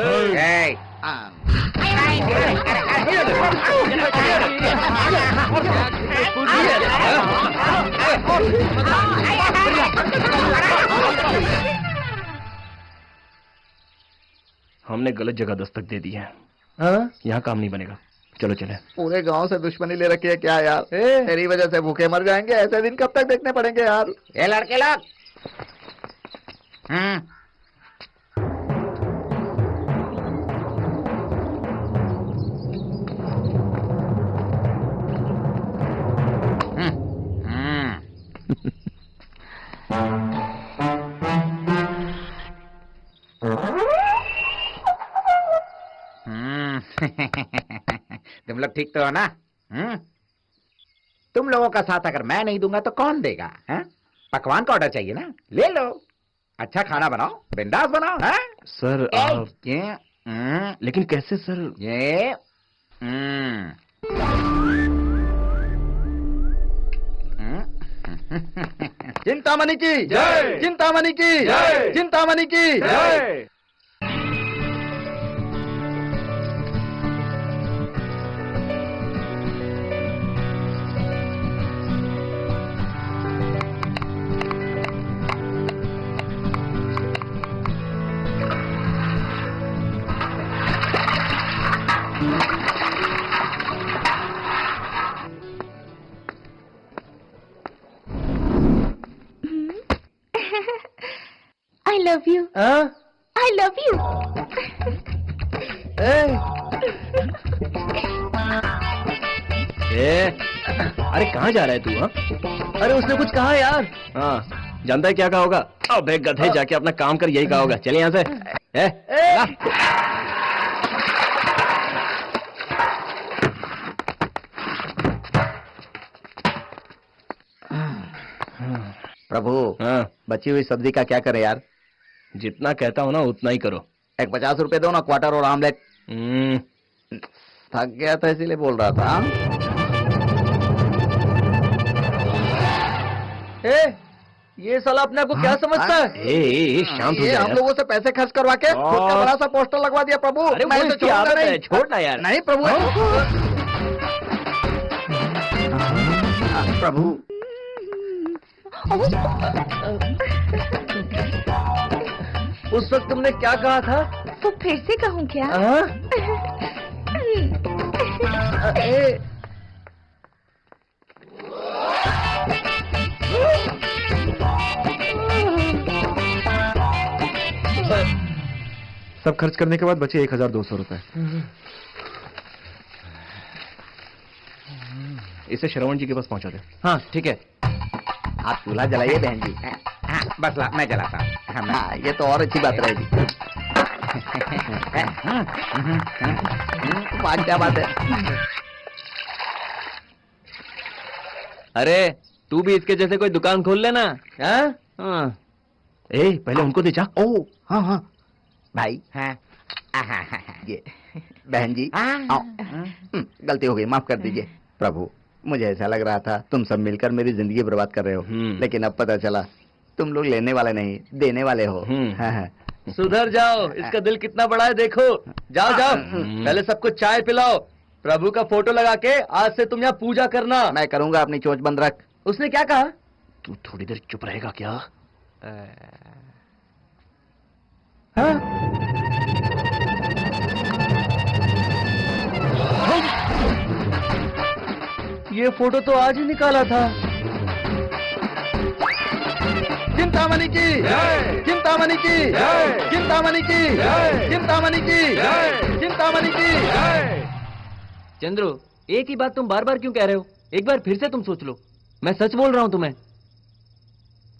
हमने गलत जगह दस्तक दे दी है। यहाँ काम नहीं बनेगा। चलो चले। पूरे गांव से दुश्मनी ले रखी है क्या यार? तेरी वजह से भूखे मर जाएंगे। ऐसे दिन कब तक देखने पड़ेंगे यार? ये लड़के लोग। तुम लोग ठीक तो हो ना? तुम लोगों का साथ अगर मैं नहीं दूंगा तो कौन देगा? पकवान का ऑर्डर चाहिए ना, ले लो। अच्छा खाना बनाओ, बिंदास बनाओ। सर आप लेकिन कैसे सर? ये चिंतामणि की जय, चिंतामणि की जय, चिंतामणि की जय। Love you, I love you. अरे कहाँ जा रहा है तू? हाँ, अरे उसने कुछ कहा यार। हाँ, जानता है क्या कहा होगा? अबे गधे, जाके अपना काम कर, यही कहा होगा। चले यहाँ से। प्रभु, हाँ, बची हुई सब्जी का क्या करें यार? जितना कहता हूँ ना उतना ही करो। एक 50 रुपए दो ना, क्वार्टर और आमलेट। थक गया था इसीलिए बोल रहा था। ये साला अपने आप को क्या समझता है? शांत हो ये जा हम यार। लोगों से पैसे खर्च करवा के खुद का बड़ा सा पोस्टर लगवा दिया प्रभु। अरे वो मैं तो इसकी छोड़ूंगा आदत है, नहीं। छोड़ना यार। नहीं प्रभु। प्रभु, उस वक्त तुमने क्या कहा था? तो फिर से कहूँ क्या? सब खर्च करने के बाद बचे 1200 रुपए। इसे श्रवण जी के पास पहुंचा दे। हाँ ठीक है। आप चूल्हा जलाइए बहन जी। बस ला, मैं जलाता हूँ। हाँ, ये तो और अच्छी बात रहेगी। बात क्या बात है? अरे तू भी इसके जैसे कोई दुकान खोल लेना। हाँ। पहले उनको दे जा। ओ हाँ हाँ भाई। हाँ ये बहन जी आओ। गलती हो गई, माफ कर दीजिए। प्रभु, मुझे ऐसा लग रहा था तुम सब मिलकर मेरी जिंदगी बर्बाद कर रहे हो, लेकिन अब पता चला तुम लोग लेने वाले नहीं देने वाले हो। हाँ। सुधर जाओ, इसका दिल कितना बड़ा है देखो। जाओ जाओ, पहले सबको चाय पिलाओ। प्रभु का फोटो लगा के आज से तुम यहाँ पूजा करना। मैं करूंगा, अपनी चोंच बंद रख। उसने क्या कहा? तू थोड़ी देर चुप रहेगा क्या? ये फोटो तो आज ही निकाला था। चिंतामणि की, चिंतामणि की, चिंतामणि की, चिंतामणि की, चिंतामणि की। चंद्रू, एक ही बात तुम बार बार क्यों कह रहे हो? एक बार फिर से तुम सोच लो। मैं सच बोल रहा हूं तुम्हें।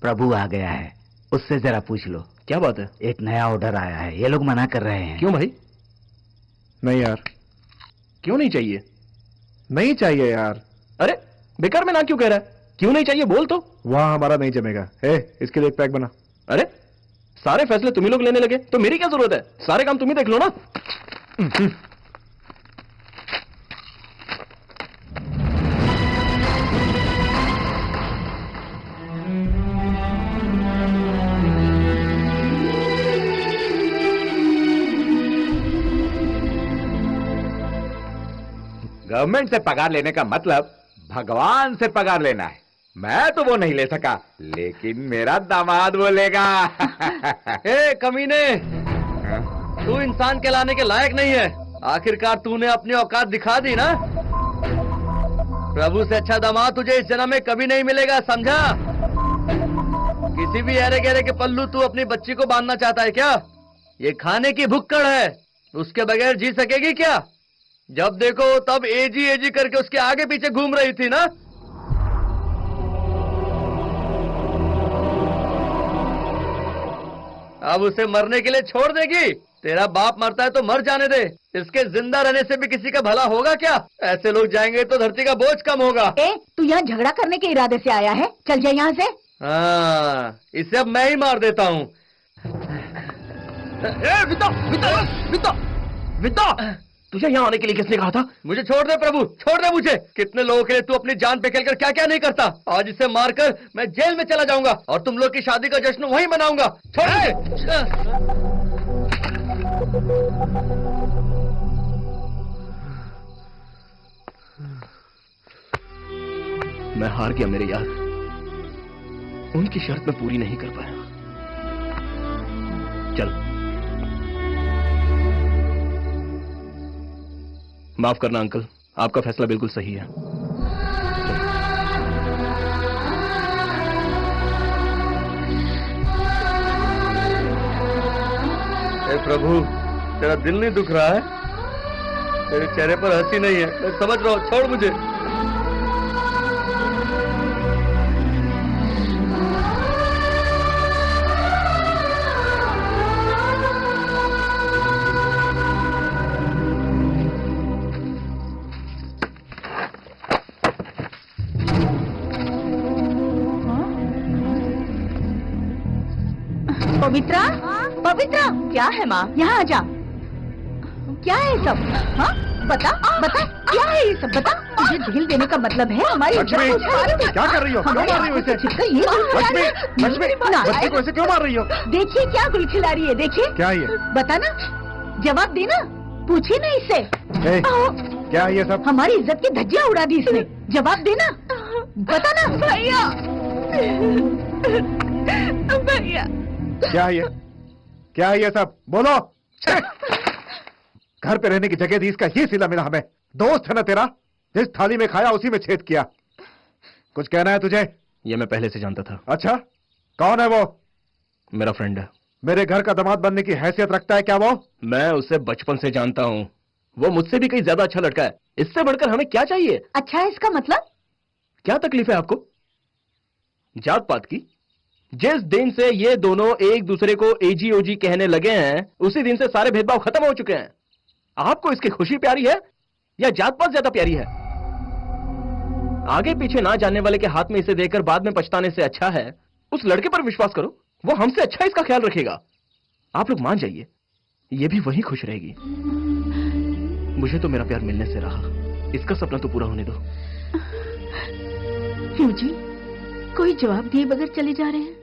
प्रभु आ गया है, उससे जरा पूछ लो। क्या बात है? एक नया ऑर्डर आया है, ये लोग मना कर रहे हैं। क्यों भाई? नहीं यार, क्यों नहीं चाहिए? नहीं चाहिए यार। अरे बेकार में ना क्यों कह रहा है? क्यों नहीं चाहिए बोल तो। वहां हमारा नहीं जमेगा। इसके लिए एक पैक बना। अरे सारे फैसले तुम ही लोग लेने लगे तो मेरी क्या जरूरत है? सारे काम तुम ही देख लो ना। गवर्नमेंट से पगार लेने का मतलब भगवान से पगार लेना है। मैं तो वो नहीं ले सका, लेकिन मेरा दामाद वो लेगा। कमीने, तू इंसान कहलाने के लायक नहीं है। आखिरकार तूने अपनी औकात दिखा दी ना। प्रभु से अच्छा दामाद तुझे इस जन्म में कभी नहीं मिलेगा, समझा? किसी भी अरे गहरे के पल्लू तू अपनी बच्ची को बांधना चाहता है क्या? ये खाने की भुक्कड़ है, उसके बगैर जी सकेगी क्या? जब देखो तब एजी एजी करके उसके आगे पीछे घूम रही थी ना। अब उसे मरने के लिए छोड़ देगी? तेरा बाप मरता है तो मर जाने दे, इसके जिंदा रहने से भी किसी का भला होगा क्या? ऐसे लोग जाएंगे तो धरती का बोझ कम होगा। तू यहाँ झगड़ा करने के इरादे से आया है? चल जाए यहाँ से। हाँ, इसे अब मैं ही मार देता हूँ। विदा, विदा, विदा, विदा, तुझे यहाँ आने के लिए किसने कहा था? मुझे छोड़ दे प्रभु, छोड़ दे मुझे। कितने लोगों के लिए तू अपनी जान पे खेलकर क्या क्या नहीं करता। आज इसे मारकर मैं जेल में चला जाऊंगा और तुम लोग की शादी का जश्न वहीं मनाऊंगा। छोड़ दे। मैं हार गया मेरे यार, उनकी शर्त मैं पूरी नहीं कर पाया। चल, माफ करना अंकल, आपका फैसला बिल्कुल सही है। हे प्रभु, तेरा दिल नहीं दुख रहा है? तेरे चेहरे पर हंसी नहीं है, मैं समझ रहा हूँ, छोड़ मुझे। पवित्रा, पवित्रा, क्या है माँ? यहाँ आ जा। क्या है ये सब? हाँ, बता, बता, क्या है ये सब? बता। तुझे ढील देने का मतलब है हमारी इज्जत लक्ष्मी, को उछालने? क्या कर रही हो? क्यों मार रही हो इसे? छिपकर ये लक्ष्मी, लक्ष्मी, बच्ची को ऐसे क्यों मार रही हो? देखिए क्या गुल खिला रही है, देखिए। क्या ये? बता ना, जवाब देना, पूछी ना इससे। ए, क्या है ये सब? हमारी इज्जत की धज्जियां उड़ा दी इसने, जवाब देना, बता ना। भैया, भैया, क्या है ये? क्या है ये सब? बोलो। घर पे रहने की जगह थी, इसका ये सिला मिला हमें। दोस्त है ना तेरा, जिस थाली में खाया उसी में छेद किया। कुछ कहना है तुझे? ये मैं पहले से जानता था। अच्छा, कौन है वो? मेरा फ्रेंड है। मेरे घर का दामाद बनने की हैसियत रखता है क्या वो? मैं उसे बचपन से जानता हूँ। वो मुझसे भी कहीं ज्यादा अच्छा लड़का है। इससे बढ़कर हमें क्या चाहिए? अच्छा है इसका मतलब? क्या तकलीफ है आपको जात पात की? जिस दिन से ये दोनों एक दूसरे को एजी ओजी कहने लगे हैं, उसी दिन से सारे भेदभाव खत्म हो चुके हैं। आपको इसकी खुशी प्यारी है या जात पात ज्यादा प्यारी है? आगे पीछे ना जानने वाले के हाथ में इसे देकर बाद में पछताने से अच्छा है उस लड़के पर विश्वास करो, वो हमसे अच्छा इसका ख्याल रखेगा। आप लोग मान जाइए, ये भी वही खुश रहेगी। मुझे तो मेरा प्यार मिलने से रहा, इसका सपना तो पूरा होने दो। क्यों जी, कोई जवाब दिए बगैर चले जा रहे हैं?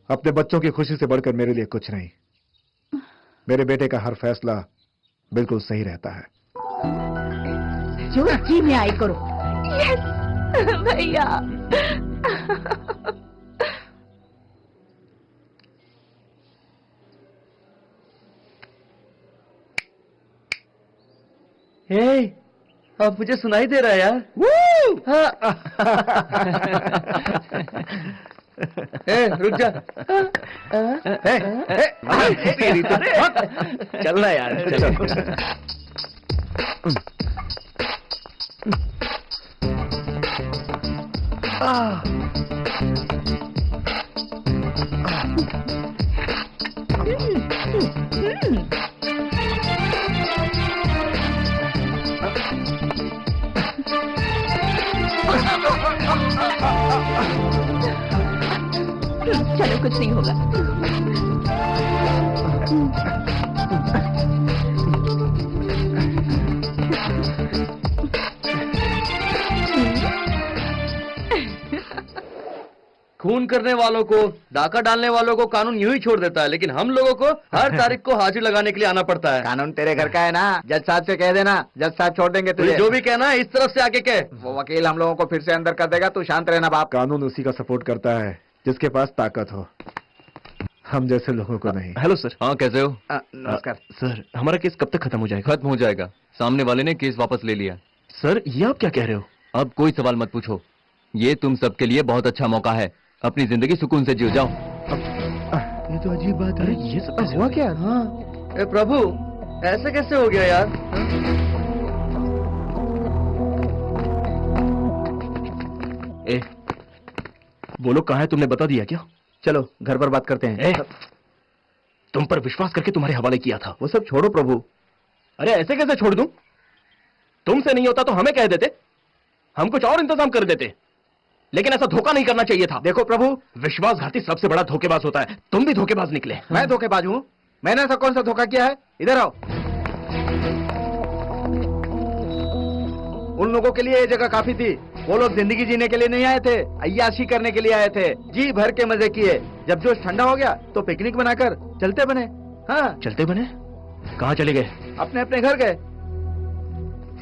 अपने बच्चों की खुशी से बढ़कर मेरे लिए कुछ नहीं। मेरे बेटे का हर फैसला बिल्कुल सही रहता है। जो जी में आई करो। यस भैया। हे, अब मुझे सुनाई दे रहा है यार। ए, रुक जा। चलना यार, चलो। चलो, कुछ नहीं होगा। खून करने वालों को, डाका डालने वालों को कानून यूं ही छोड़ देता है, लेकिन हम लोगों को हर तारीख को हाजिर लगाने के लिए आना पड़ता है। कानून तेरे घर का है ना, जज साहब से कह देना, जज साहब छोड़ देंगे तुझे। जो भी कहना है इस तरफ से आके कह। वो वकील हम लोगों को फिर से अंदर कर देगा, तू शांत रहना बाप। कानून उसी का सपोर्ट करता है जिसके पास ताकत हो, हम जैसे लोगों को नहीं। Hello sir. हाँ, कैसे हो? नमस्कार। सर, हमारा केस कब तक खत्म हो जाएगा? खत्म हो जाएगा, सामने वाले ने केस वापस ले लिया। सर, ये आप क्या कह रहे हो? अब कोई सवाल मत पूछो, ये तुम सबके लिए बहुत अच्छा मौका है। अपनी जिंदगी सुकून से जियो, जाओ। ये तो अजीब बात है। ये सब कैसे हुआ क्या? हाँ, ए प्रभु, ऐसे कैसे हो गया यार? ए, वो लोग कहाँ है, तुमने बता दिया क्या? चलो घर पर बात करते हैं। तुम पर विश्वास करके तुम्हारे हवाले किया था। वो सब छोड़ो प्रभु। अरे ऐसे कैसे छोड़ दूं? तुमसे नहीं होता तो हमें कह देते, हम कुछ और इंतजाम कर देते, लेकिन ऐसा धोखा नहीं करना चाहिए था। देखो प्रभु, विश्वासघाती सबसे बड़ा धोखेबाज होता है, तुम भी धोखेबाज निकले। मैं धोखेबाज हूँ? मैंने ऐसा कौन सा धोखा किया है? इधर आओ। उन लोगों के लिए ये जगह काफी थी। वो लोग जिंदगी जीने के लिए नहीं आए थे, अय्याशी करने के लिए आए थे। जी भर के मजे किए। जब जोश ठंडा हो गया तो पिकनिक बनाकर चलते बने। हाँ, चलते बने? कहाँ चले गए? अपने अपने घर गए।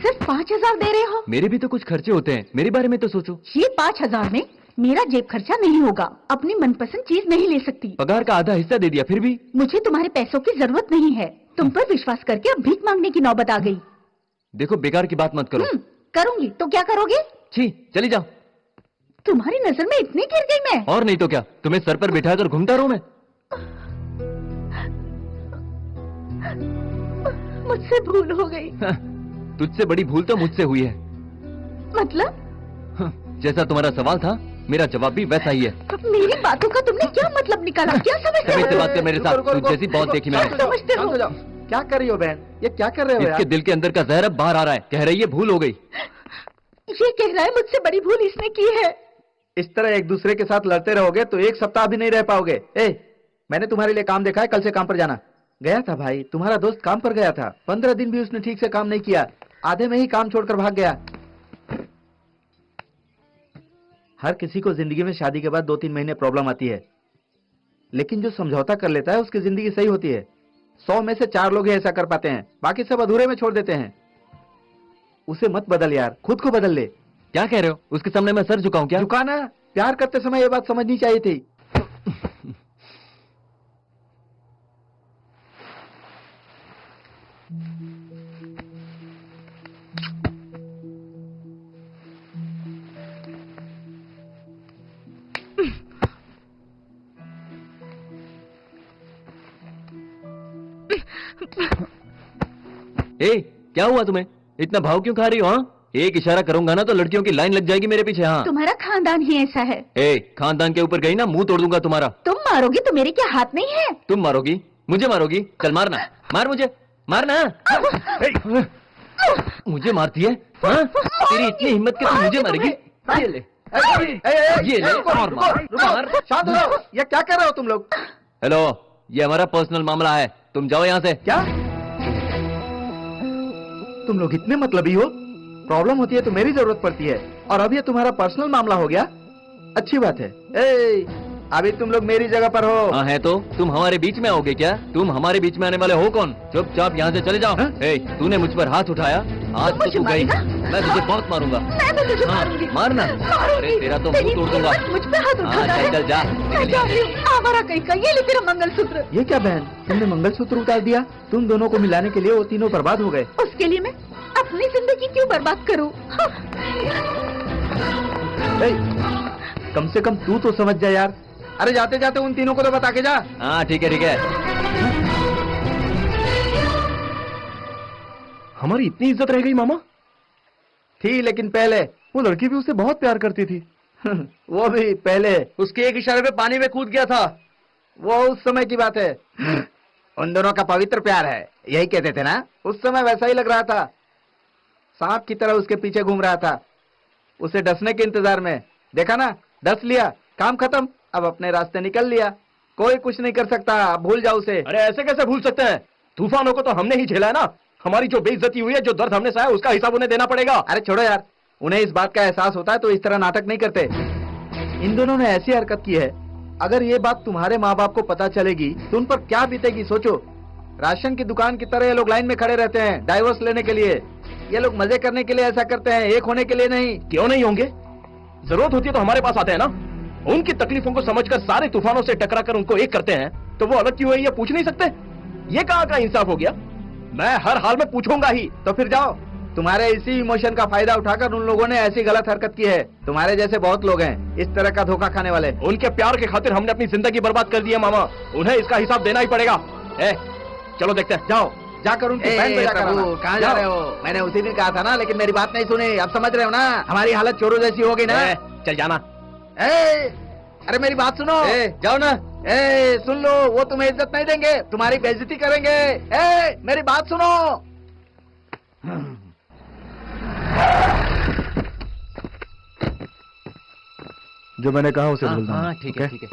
सिर्फ 5,000 दे रहे हो? मेरे भी तो कुछ खर्चे होते हैं, मेरे बारे में तो सोचो। ये 5,000 में मेरा जेब खर्चा नहीं होगा। अपनी मनपसंद चीज नहीं ले सकती। पगार का आधा हिस्सा दे दिया, फिर भी। मुझे तुम्हारे पैसों की जरूरत नहीं है। तुम पर विश्वास करके अब भीख मांगने की नौबत आ गई। देखो, बेकार की बात मत करो। करूंगी तो क्या करोगे? छी, चली जाओ। तुम्हारी नजर में इतनी गिर गई मैं? और नहीं तो क्या, तुम्हें सर पर बिठा कर घूमता रहूं मैं? मुझसे भूल हो गई। तुझसे बड़ी भूल तो मुझसे हुई है। मतलब? जैसा तुम्हारा सवाल था, मेरा जवाब भी वैसा ही है। मेरी बातों का तुमने क्या मतलब निकाला? क्या समझते समय से हो? बात कर मेरे साथ। तुझ जैसी बहुत देखी मैंने। समझते हो? क्या कर रही हो बहन? ये क्या कर रहे हो इसके यार? दिल के अंदर का जहर अब बाहर आ रहा है। कह रही है भूल हो गई। ये कह रहा है मुझसे बड़ी भूल इसने की है। इस तरह एक दूसरे के साथ लड़ते रहोगे तो एक सप्ताह भी नहीं रह पाओगे। मैंने तुम्हारे लिए काम देखा है, कल से काम पर जाना। गया था भाई, तुम्हारा दोस्त काम पर गया था, 15 दिन भी उसने ठीक से काम नहीं किया, आधे में ही काम छोड़कर भाग गया। हर किसी को जिंदगी में शादी के बाद 2-3 महीने प्रॉब्लम आती है, लेकिन जो समझौता कर लेता है उसकी जिंदगी सही होती है। 100 में से 4 लोग ही ऐसा कर पाते हैं, बाकी सब अधूरे में छोड़ देते हैं। उसे मत बदल यार, खुद को बदल ले। क्या कह रहे हो? उसके सामने मैं सर झुकाऊं क्या? झुकाना? प्यार करते समय ये बात समझनी चाहिए थी। क्या हुआ तुम्हें? इतना भाव क्यों खा रही हो? हाँ, एक इशारा करूंगा ना तो लड़कियों की लाइन लग जाएगी मेरे पीछे। हाँ, तुम्हारा खानदान ही ऐसा है। खानदान के ऊपर गई ना मुंह तोड़ दूंगा तुम्हारा। तुम मारोगी तो मेरे क्या हाथ नहीं है? तुम मारोगी? मुझे मारोगी? चल मारना, मार मुझे, मारना। मुझे मारती है? हाँ? तेरी इतनी हिम्मत कि तू मुझे मारेगी? ये ले, ये ले और मार। शांत हो जाओ, ये क्या कर रहे हो तुम लोग? हेलो, ये हमारा पर्सनल मामला है, तुम जाओ यहाँ से। क्या तुम लोग इतने मतलबी हो? प्रॉब्लम होती है तो मेरी जरूरत पड़ती है, और अब ये तुम्हारा पर्सनल मामला हो गया। अच्छी बात है। अभी तुम लोग मेरी जगह पर हो। हाँ है तो तुम हमारे बीच में आओगे क्या? तुम हमारे बीच में आने वाले हो कौन? चुपचाप यहाँ से चले जाओ। तूने मुझ पर हाथ उठाया, आज तो तू गई। मैं तुझे बहुत मारूंगा। मैं भी तुझे मारूंगी। मारना? अरे तेरा तो मुंह तोड़ दूंगा। मुझ पे हाथ उठाता है। चल जा। मैं जा रही हूँ। आवारा कहीं का, ये ले तेरा मंगलसूत्र। ये क्या बहन, तुमने मंगलसूत्र उतार दिया? तुम दोनों को मिलाने के लिए वो तीनों बर्बाद हो गए। उसके लिए मैं अपनी जिंदगी क्यों बर्बाद करूँ? कम से कम तू तो समझ जा यार। अरे जाते जाते उन तीनों को तो बता के जा। हाँ ठीक है ठीक है। हमारी इतनी इज्जत रह गई मामा? थी, लेकिन पहले वो लड़की भी उससे बहुत प्यार करती थी। वो भी पहले उसके एक इशारे पे पानी में कूद गया था। वो उस समय की बात है। उन दोनों का पवित्र प्यार है, यही कहते थे ना? उस समय वैसा ही लग रहा था, सांप की तरह उसके पीछे घूम रहा था, उसे डसने के इंतजार में। देखा ना, डस लिया, काम खत्म। अब अपने रास्ते निकल लिया, कोई कुछ नहीं कर सकता। भूल जाओ उसे। अरे ऐसे कैसे भूल सकते हैं? तूफानों को तो हमने ही झेला है ना। हमारी जो बेइज्जती हुई है, जो दर्द हमने सहा, उसका हिसाब उन्हें देना पड़ेगा। अरे छोड़ो यार, उन्हें इस बात का एहसास होता है तो इस तरह नाटक नहीं करते। इन दोनों ने ऐसी हरकत की है, अगर ये बात तुम्हारे माँ बाप को पता चलेगी तो उन पर क्या बीतेगी सोचो। राशन की दुकान की तरह ये लोग लाइन में खड़े रहते हैं डाइवोर्स लेने के लिए। ये लोग मजे करने के लिए ऐसा करते हैं, एक होने के लिए नहीं। क्यों नहीं होंगे? जरूरत होती है तो हमारे पास आते हैं ना। उनकी तकलीफों को समझकर सारे तूफानों से टकरा कर उनको एक करते हैं, तो वो अलग क्यों है ये पूछ नहीं सकते? ये कहाँ का इंसाफ हो गया? मैं हर हाल में पूछूंगा ही। तो फिर जाओ, तुम्हारे इसी इमोशन का फायदा उठाकर उन लोगों ने ऐसी गलत हरकत की है। तुम्हारे जैसे बहुत लोग हैं इस तरह का धोखा खाने वाले। उनके प्यार के खातिर हमने अपनी जिंदगी बर्बाद कर दी है मामा, उन्हें इसका हिसाब देना ही पड़ेगा। चलो देखते हैं, जाओ जाकर उनकी बैंड बजा कर आना। कहाँ जा रहे हो? मैंने उसी दिन कहा था ना, लेकिन मेरी बात नहीं सुनी। अब समझ रहे हो ना, हमारी हालत चोरों जैसी हो गई ना। चल जाना। अरे मेरी बात सुनो। जाओ ना। सुन लो, वो तुम्हें इज्जत नहीं देंगे, तुम्हारी बेइज्जती करेंगे। मेरी बात सुनो। जो मैंने कहा उसे भूल जाना। हाँ ठीक है ठीक है।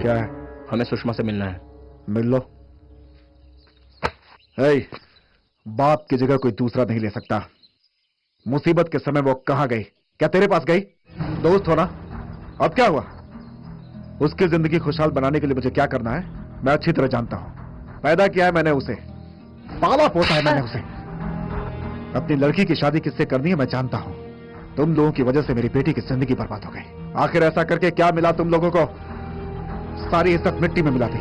क्या है? हमें सुषमा से मिलना है। मिल लो। बाप की जगह कोई दूसरा नहीं ले सकता। मुसीबत के समय वो कहां गई? क्या तेरे पास गई? दोस्त हो ना? अब क्या हुआ? उसकी जिंदगी खुशहाल बनाने के लिए मुझे क्या करना है मैं अच्छी तरह जानता हूं। पैदा किया है मैंने उसे, पाला पोसा है मैंने उसे। अपनी लड़की की शादी किससे करनी है मैं जानता हूं। तुम लोगों की वजह से मेरी बेटी की जिंदगी बर्बाद हो गई। आखिर ऐसा करके क्या मिला तुम लोगों को? सारी इज्जत मिट्टी में मिला दी।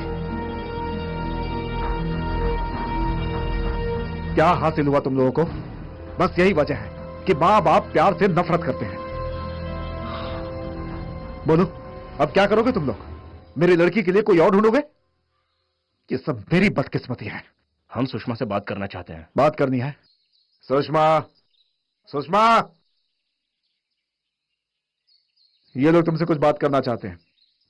क्या हासिल हुआ तुम लोगों को? बस यही वजह है कि माँ बाप प्यार से नफरत करते हैं। बोलो, अब क्या करोगे तुम लोग? मेरी लड़की के लिए कोई और ढूंढोगे? ये सब मेरी बदकिस्मती है। हम सुषमा से बात करना चाहते हैं। बात करनी है? सुषमा, सुषमा, ये लोग तुमसे कुछ बात करना चाहते हैं।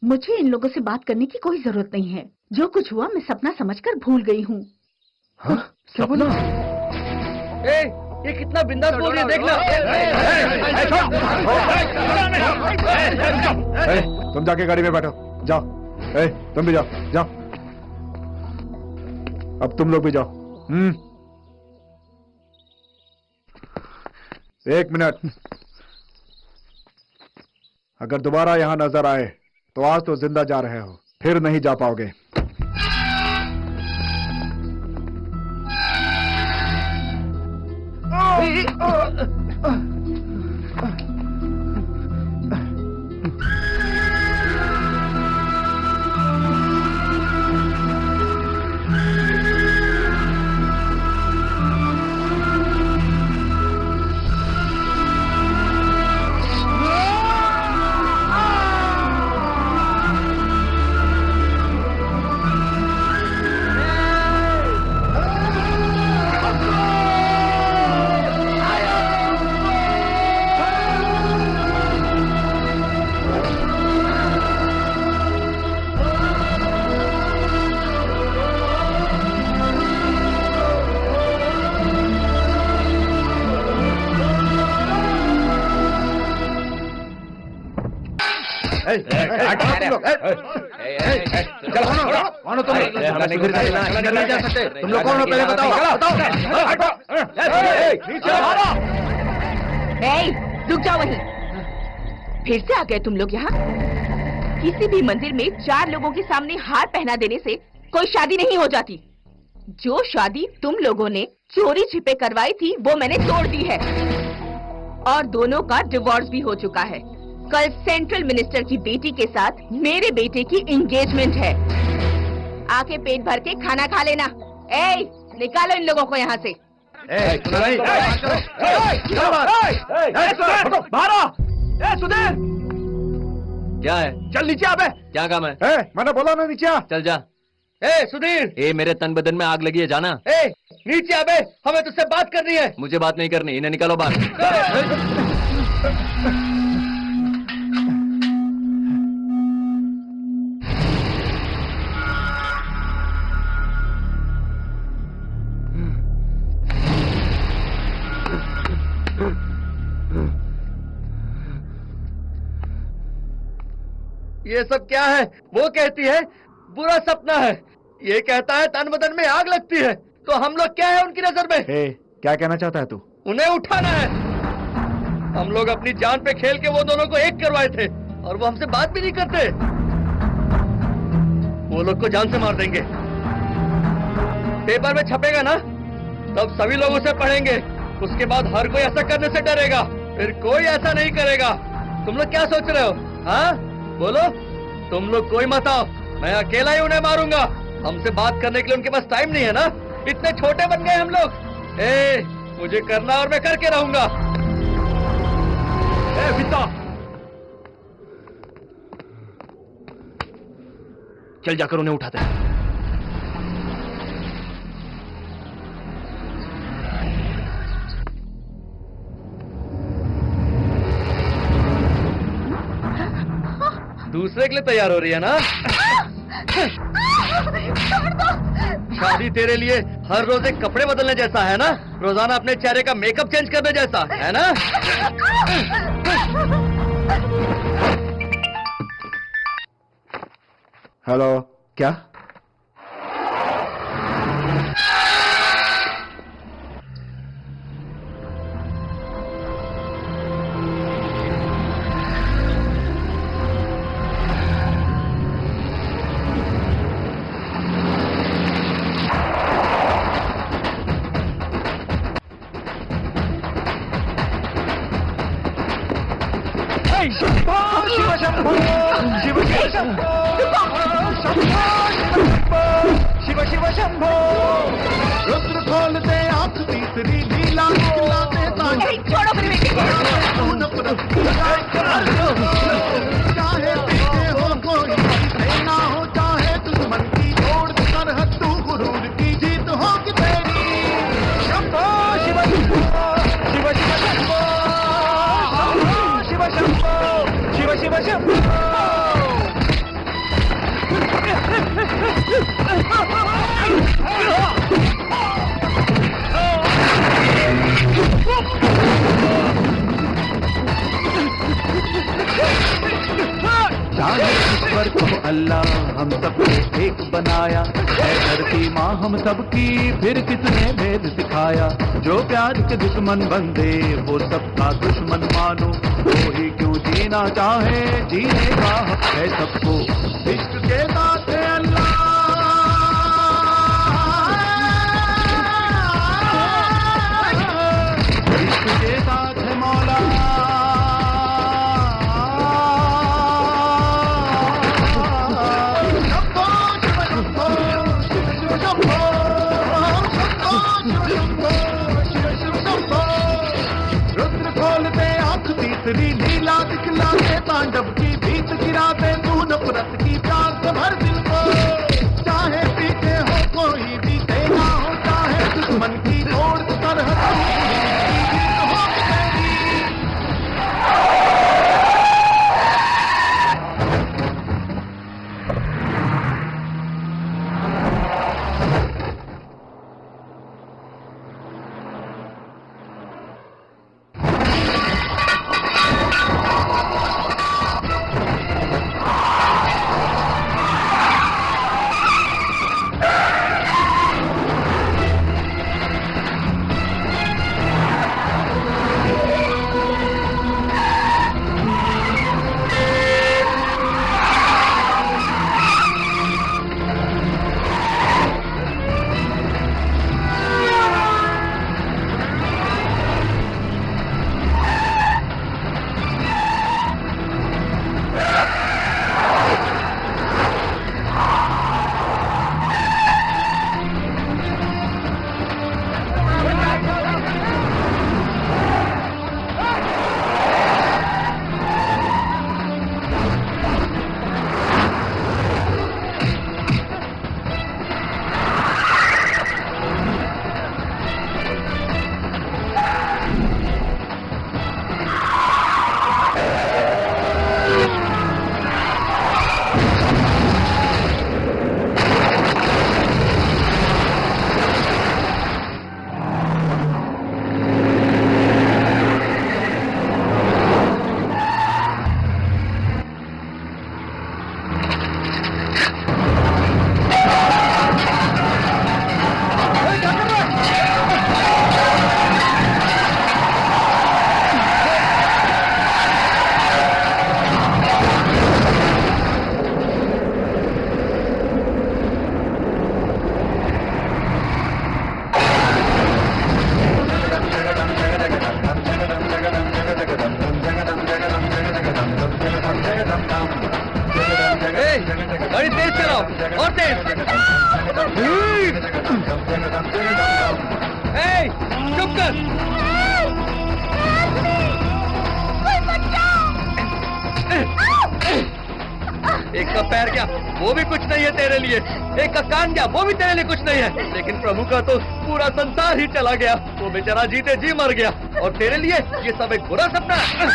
मुझे इन लोगों से बात करने की कोई जरूरत नहीं है। जो कुछ हुआ मैं सपना समझकर भूल गई हूँ। हाँ? क्या बोला? ये कितना बिंदास बोल रही है, देखना। तुम जाके गाड़ी में बैठो, जाओ। तुम भी जाओ, जाओ। अब तुम लोग भी जाओ। 1 मिनट। अगर दोबारा यहां नजर आए तो आज तो जिंदा जा रहे हो, फिर नहीं जा पाओगे। तुम लोग कौन हो पहले बताओ। रुक जाओ वहीं। फिर से आ गए तुम लोग यहाँ? किसी भी मंदिर में 4 लोगों के सामने हार पहना देने से कोई शादी नहीं हो जाती। जो शादी तुम लोगों ने चोरी छिपे करवाई थी वो मैंने तोड़ दी है, और दोनों का डिवोर्स भी हो चुका है। कल सेंट्रल मिनिस्टर की बेटी के साथ मेरे बेटे की एंगेजमेंट है। आके पेट भर के खाना खा लेना। निकालो इन लोगों को यहाँ से। सुधीर, क्या है? चल नीचे आ बे। क्या काम है? मैंने बोला ना नीचे आ। चल जा। सुधीर, मेरे तन बदन में आग लगी है, जाना। नीचे आ बे, हमें तुझसे बात करनी है। मुझे बात नहीं करनी, इन्हें निकालो बाहर। ये सब क्या है? वो कहती है बुरा सपना है, ये कहता है तन बदन में आग लगती है। तो हम लोग क्या है उनकी नजर में? क्या कहना चाहता है तू? उन्हें उठाना है। हम लोग अपनी जान पे खेल के वो दोनों को एक करवाए थे, और वो हमसे बात भी नहीं करते। वो लोग को जान से मार देंगे। पेपर में छपेगा ना, तब सभी लोग उसे पढ़ेंगे। उसके बाद हर कोई ऐसा करने से डरेगा, फिर कोई ऐसा नहीं करेगा। तुम लोग क्या सोच रहे हो? हाँ बोलो। तुम लोग कोई मत आओ, मैं अकेला ही उन्हें मारूंगा। हमसे बात करने के लिए उनके पास टाइम नहीं है ना। इतने छोटे बन गए हम लोग। मुझे करना और मैं करके रहूंगा। विद्या, चल जाकर उन्हें उठाते हैं। दूसरे के लिए तैयार हो रही है ना? शादी तेरे लिए हर रोज एक कपड़े बदलने जैसा है ना, रोजाना अपने चेहरे का मेकअप चेंज करने जैसा है ना? हेलो, क्या? शिव शिव शंभो। रुद्र खोल दे आंख, तीसरी लीला दिखला दे अल्लाह हम सबको एक बनाया, है धरती माँ हम सबकी, फिर किसने भेद सिखाया। जो प्यार के दुश्मन बंदे वो सबका दुश्मन मानो, वो ही क्यों जीना चाहे जीने का हक है सबको। इश्क के साथ है अल्लाह, इश्क के साथ है मौला, रुद्र खोलते आंख तीसरी, लीला दिखलाते तांडव की, भीत गिराते तू नफरत की प्यार से भर दिल को। चाहे पीछे हो कोई भी तेरा हो, चाहे दुश्मन की तोड़ सरहद की जीत हो तेरी। गाड़ी तेज चलाओ और तेज। चुप कर। एक का पैर गया वो भी कुछ नहीं है तेरे लिए, एक का कान गया वो भी तेरे लिए कुछ नहीं है, लेकिन प्रभु का तो पूरा संसार ही चला गया। वो बेचारा जीते जी मर गया और तेरे लिए ये सब एक बुरा सपना है।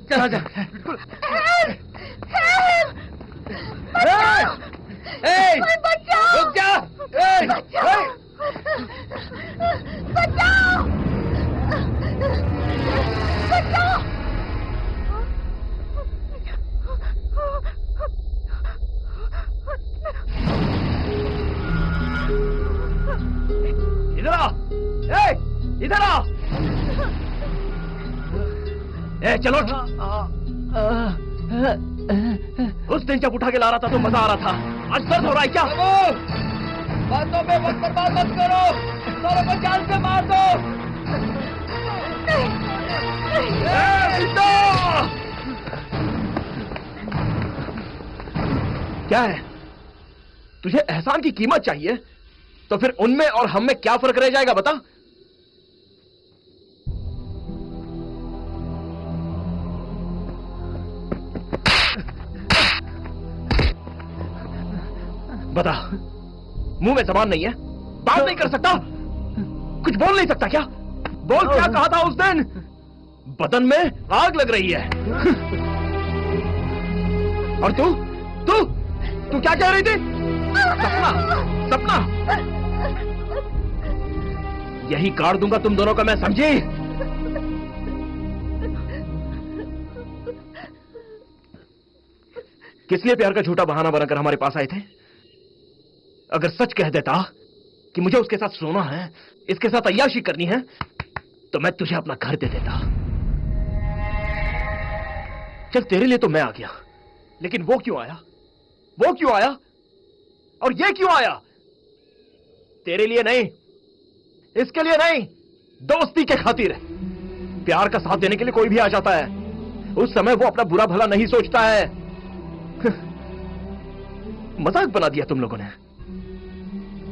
चला जा। रुक जा। इधर आ, इधर आ। ए चलो उस दिन जब उठा के ला रहा था तो मजा आ रहा था, आज दर्द हो रहा है क्या? बातों पे वक्त बर्बाद मत करो, दोनों को जान से मार दो। क्या है? तुझे एहसान की कीमत चाहिए तो फिर उनमें और हम में क्या फर्क रह जाएगा बता? बता, मुंह में जबान नहीं है, बात नहीं कर सकता, कुछ बोल नहीं सकता क्या? बोल, क्या कहा था उस दिन? बदन में आग लग रही है। और तू तू तू क्या कह रही थी? सपना सपना, यही काट दूंगा तुम दोनों का मैं, समझी? किस लिए प्यार का झूठा बहाना बनाकर हमारे पास आए थे? अगर सच कह देता कि मुझे उसके साथ सोना है, इसके साथ अय्याशी करनी है, तो मैं तुझे अपना घर दे देता। चल तेरे लिए तो मैं आ गया, लेकिन वो क्यों आया? वो क्यों आया? और ये क्यों आया? तेरे लिए नहीं, इसके लिए नहीं, दोस्ती के खातिर। प्यार का साथ देने के लिए कोई भी आ जाता है, उस समय वो अपना बुरा भला नहीं सोचता है। मजाक बना दिया तुम लोगों ने।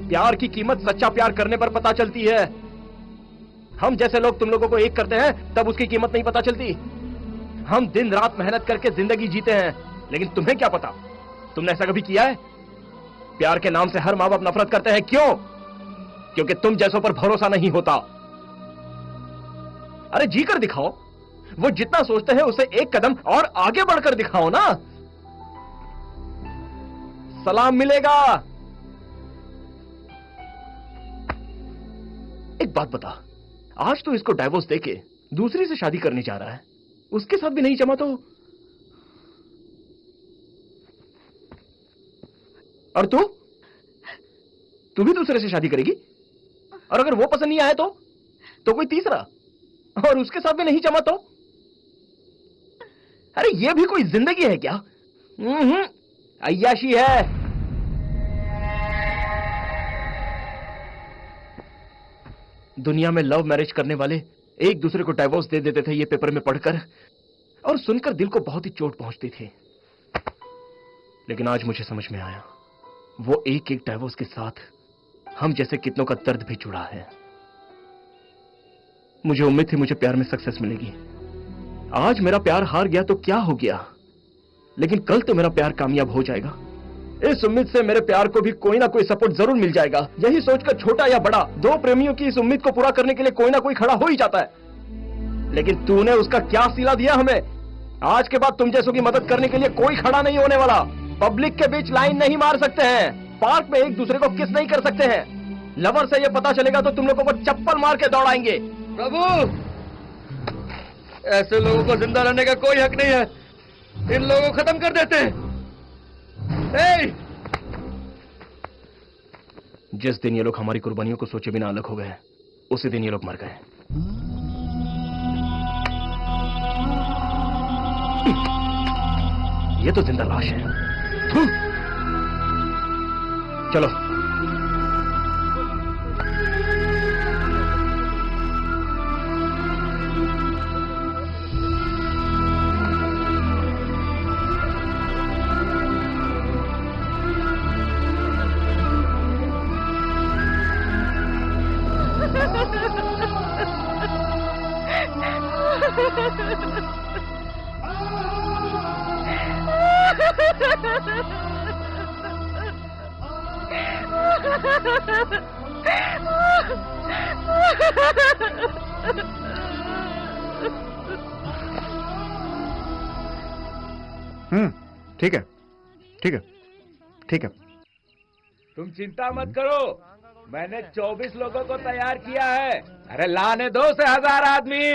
प्यार की कीमत सच्चा प्यार करने पर पता चलती है। हम जैसे लोग तुम लोगों को एक करते हैं तब उसकी कीमत नहीं पता चलती। हम दिन रात मेहनत करके जिंदगी जीते हैं, लेकिन तुम्हें क्या पता? तुमने ऐसा कभी किया है? प्यार के नाम से हर माँ बाप नफरत करते हैं, क्यों? क्योंकि तुम जैसों पर भरोसा नहीं होता। अरे जी कर दिखाओ, वो जितना सोचते हैं उसे एक कदम और आगे बढ़कर दिखाओ ना, सलाम मिलेगा। एक बात बता, आज तो इसको डाइवोर्स देके दूसरी से शादी करने जा रहा है, उसके साथ भी नहीं जमा तो? और तू भी दूसरे से शादी करेगी? और अगर वो पसंद नहीं आया तो कोई तीसरा, और उसके साथ भी नहीं जमा तो? अरे ये भी कोई जिंदगी है क्या? अय्याशी है। दुनिया में लव मैरिज करने वाले एक दूसरे को डाइवोर्स दे देते थे, ये पेपर में पढ़कर और सुनकर दिल को बहुत ही चोट पहुंचती थी। लेकिन आज मुझे समझ में आया, वो एक एक डाइवोर्स के साथ हम जैसे कितनों का दर्द भी जुड़ा है। मुझे उम्मीद थी मुझे प्यार में सक्सेस मिलेगी। आज मेरा प्यार हार गया तो क्या हो गया, लेकिन कल तो मेरा प्यार कामयाब हो जाएगा। इस उम्मीद से मेरे प्यार को भी कोई ना कोई सपोर्ट जरूर मिल जाएगा। यही सोचकर छोटा या बड़ा, दो प्रेमियों की इस उम्मीद को पूरा करने के लिए कोई ना कोई खड़ा हो ही जाता है। लेकिन तूने उसका क्या सिला दिया हमें? आज के बाद तुम जैसों की मदद करने के लिए कोई खड़ा नहीं होने वाला। पब्लिक के बीच लाइन नहीं मार सकते हैं, पार्क में एक दूसरे को किस नहीं कर सकते हैं। लवर से ये पता चलेगा तो तुम लोगों को चप्पल मार के दौड़ाएंगे। प्रभु, ऐसे लोगों को जिंदा रहने का कोई हक नहीं है, इन लोगों को खत्म कर देते हैं। जिस दिन ये लोग हमारी कुर्बानियों को सोचे बिना अलग हो गए, उसी दिन ये लोग मर गए। ये तो जिंदा लाश है। चलो ठीक है, ठीक है, ठीक है। तुम चिंता मत करो, मैंने 24 लोगों को तैयार किया है। अरे लाने दो से 1000 आदमी।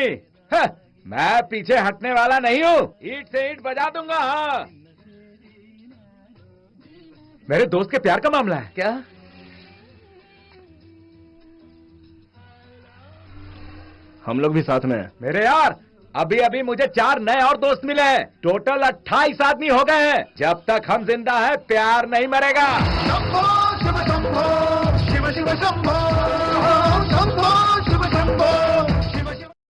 मैं पीछे हटने वाला नहीं हूँ, ईंट से ईंट बजा दूंगा। हाँ, मेरे दोस्त के प्यार का मामला है। क्या? हम लोग भी साथ में हैं। मेरे यार, अभी अभी मुझे 4 नए और दोस्त मिले हैं। टोटल 28 आदमी हो गए हैं। जब तक हम जिंदा हैं प्यार नहीं मरेगा। शंभो शिव शंभो शिव शिव शंभो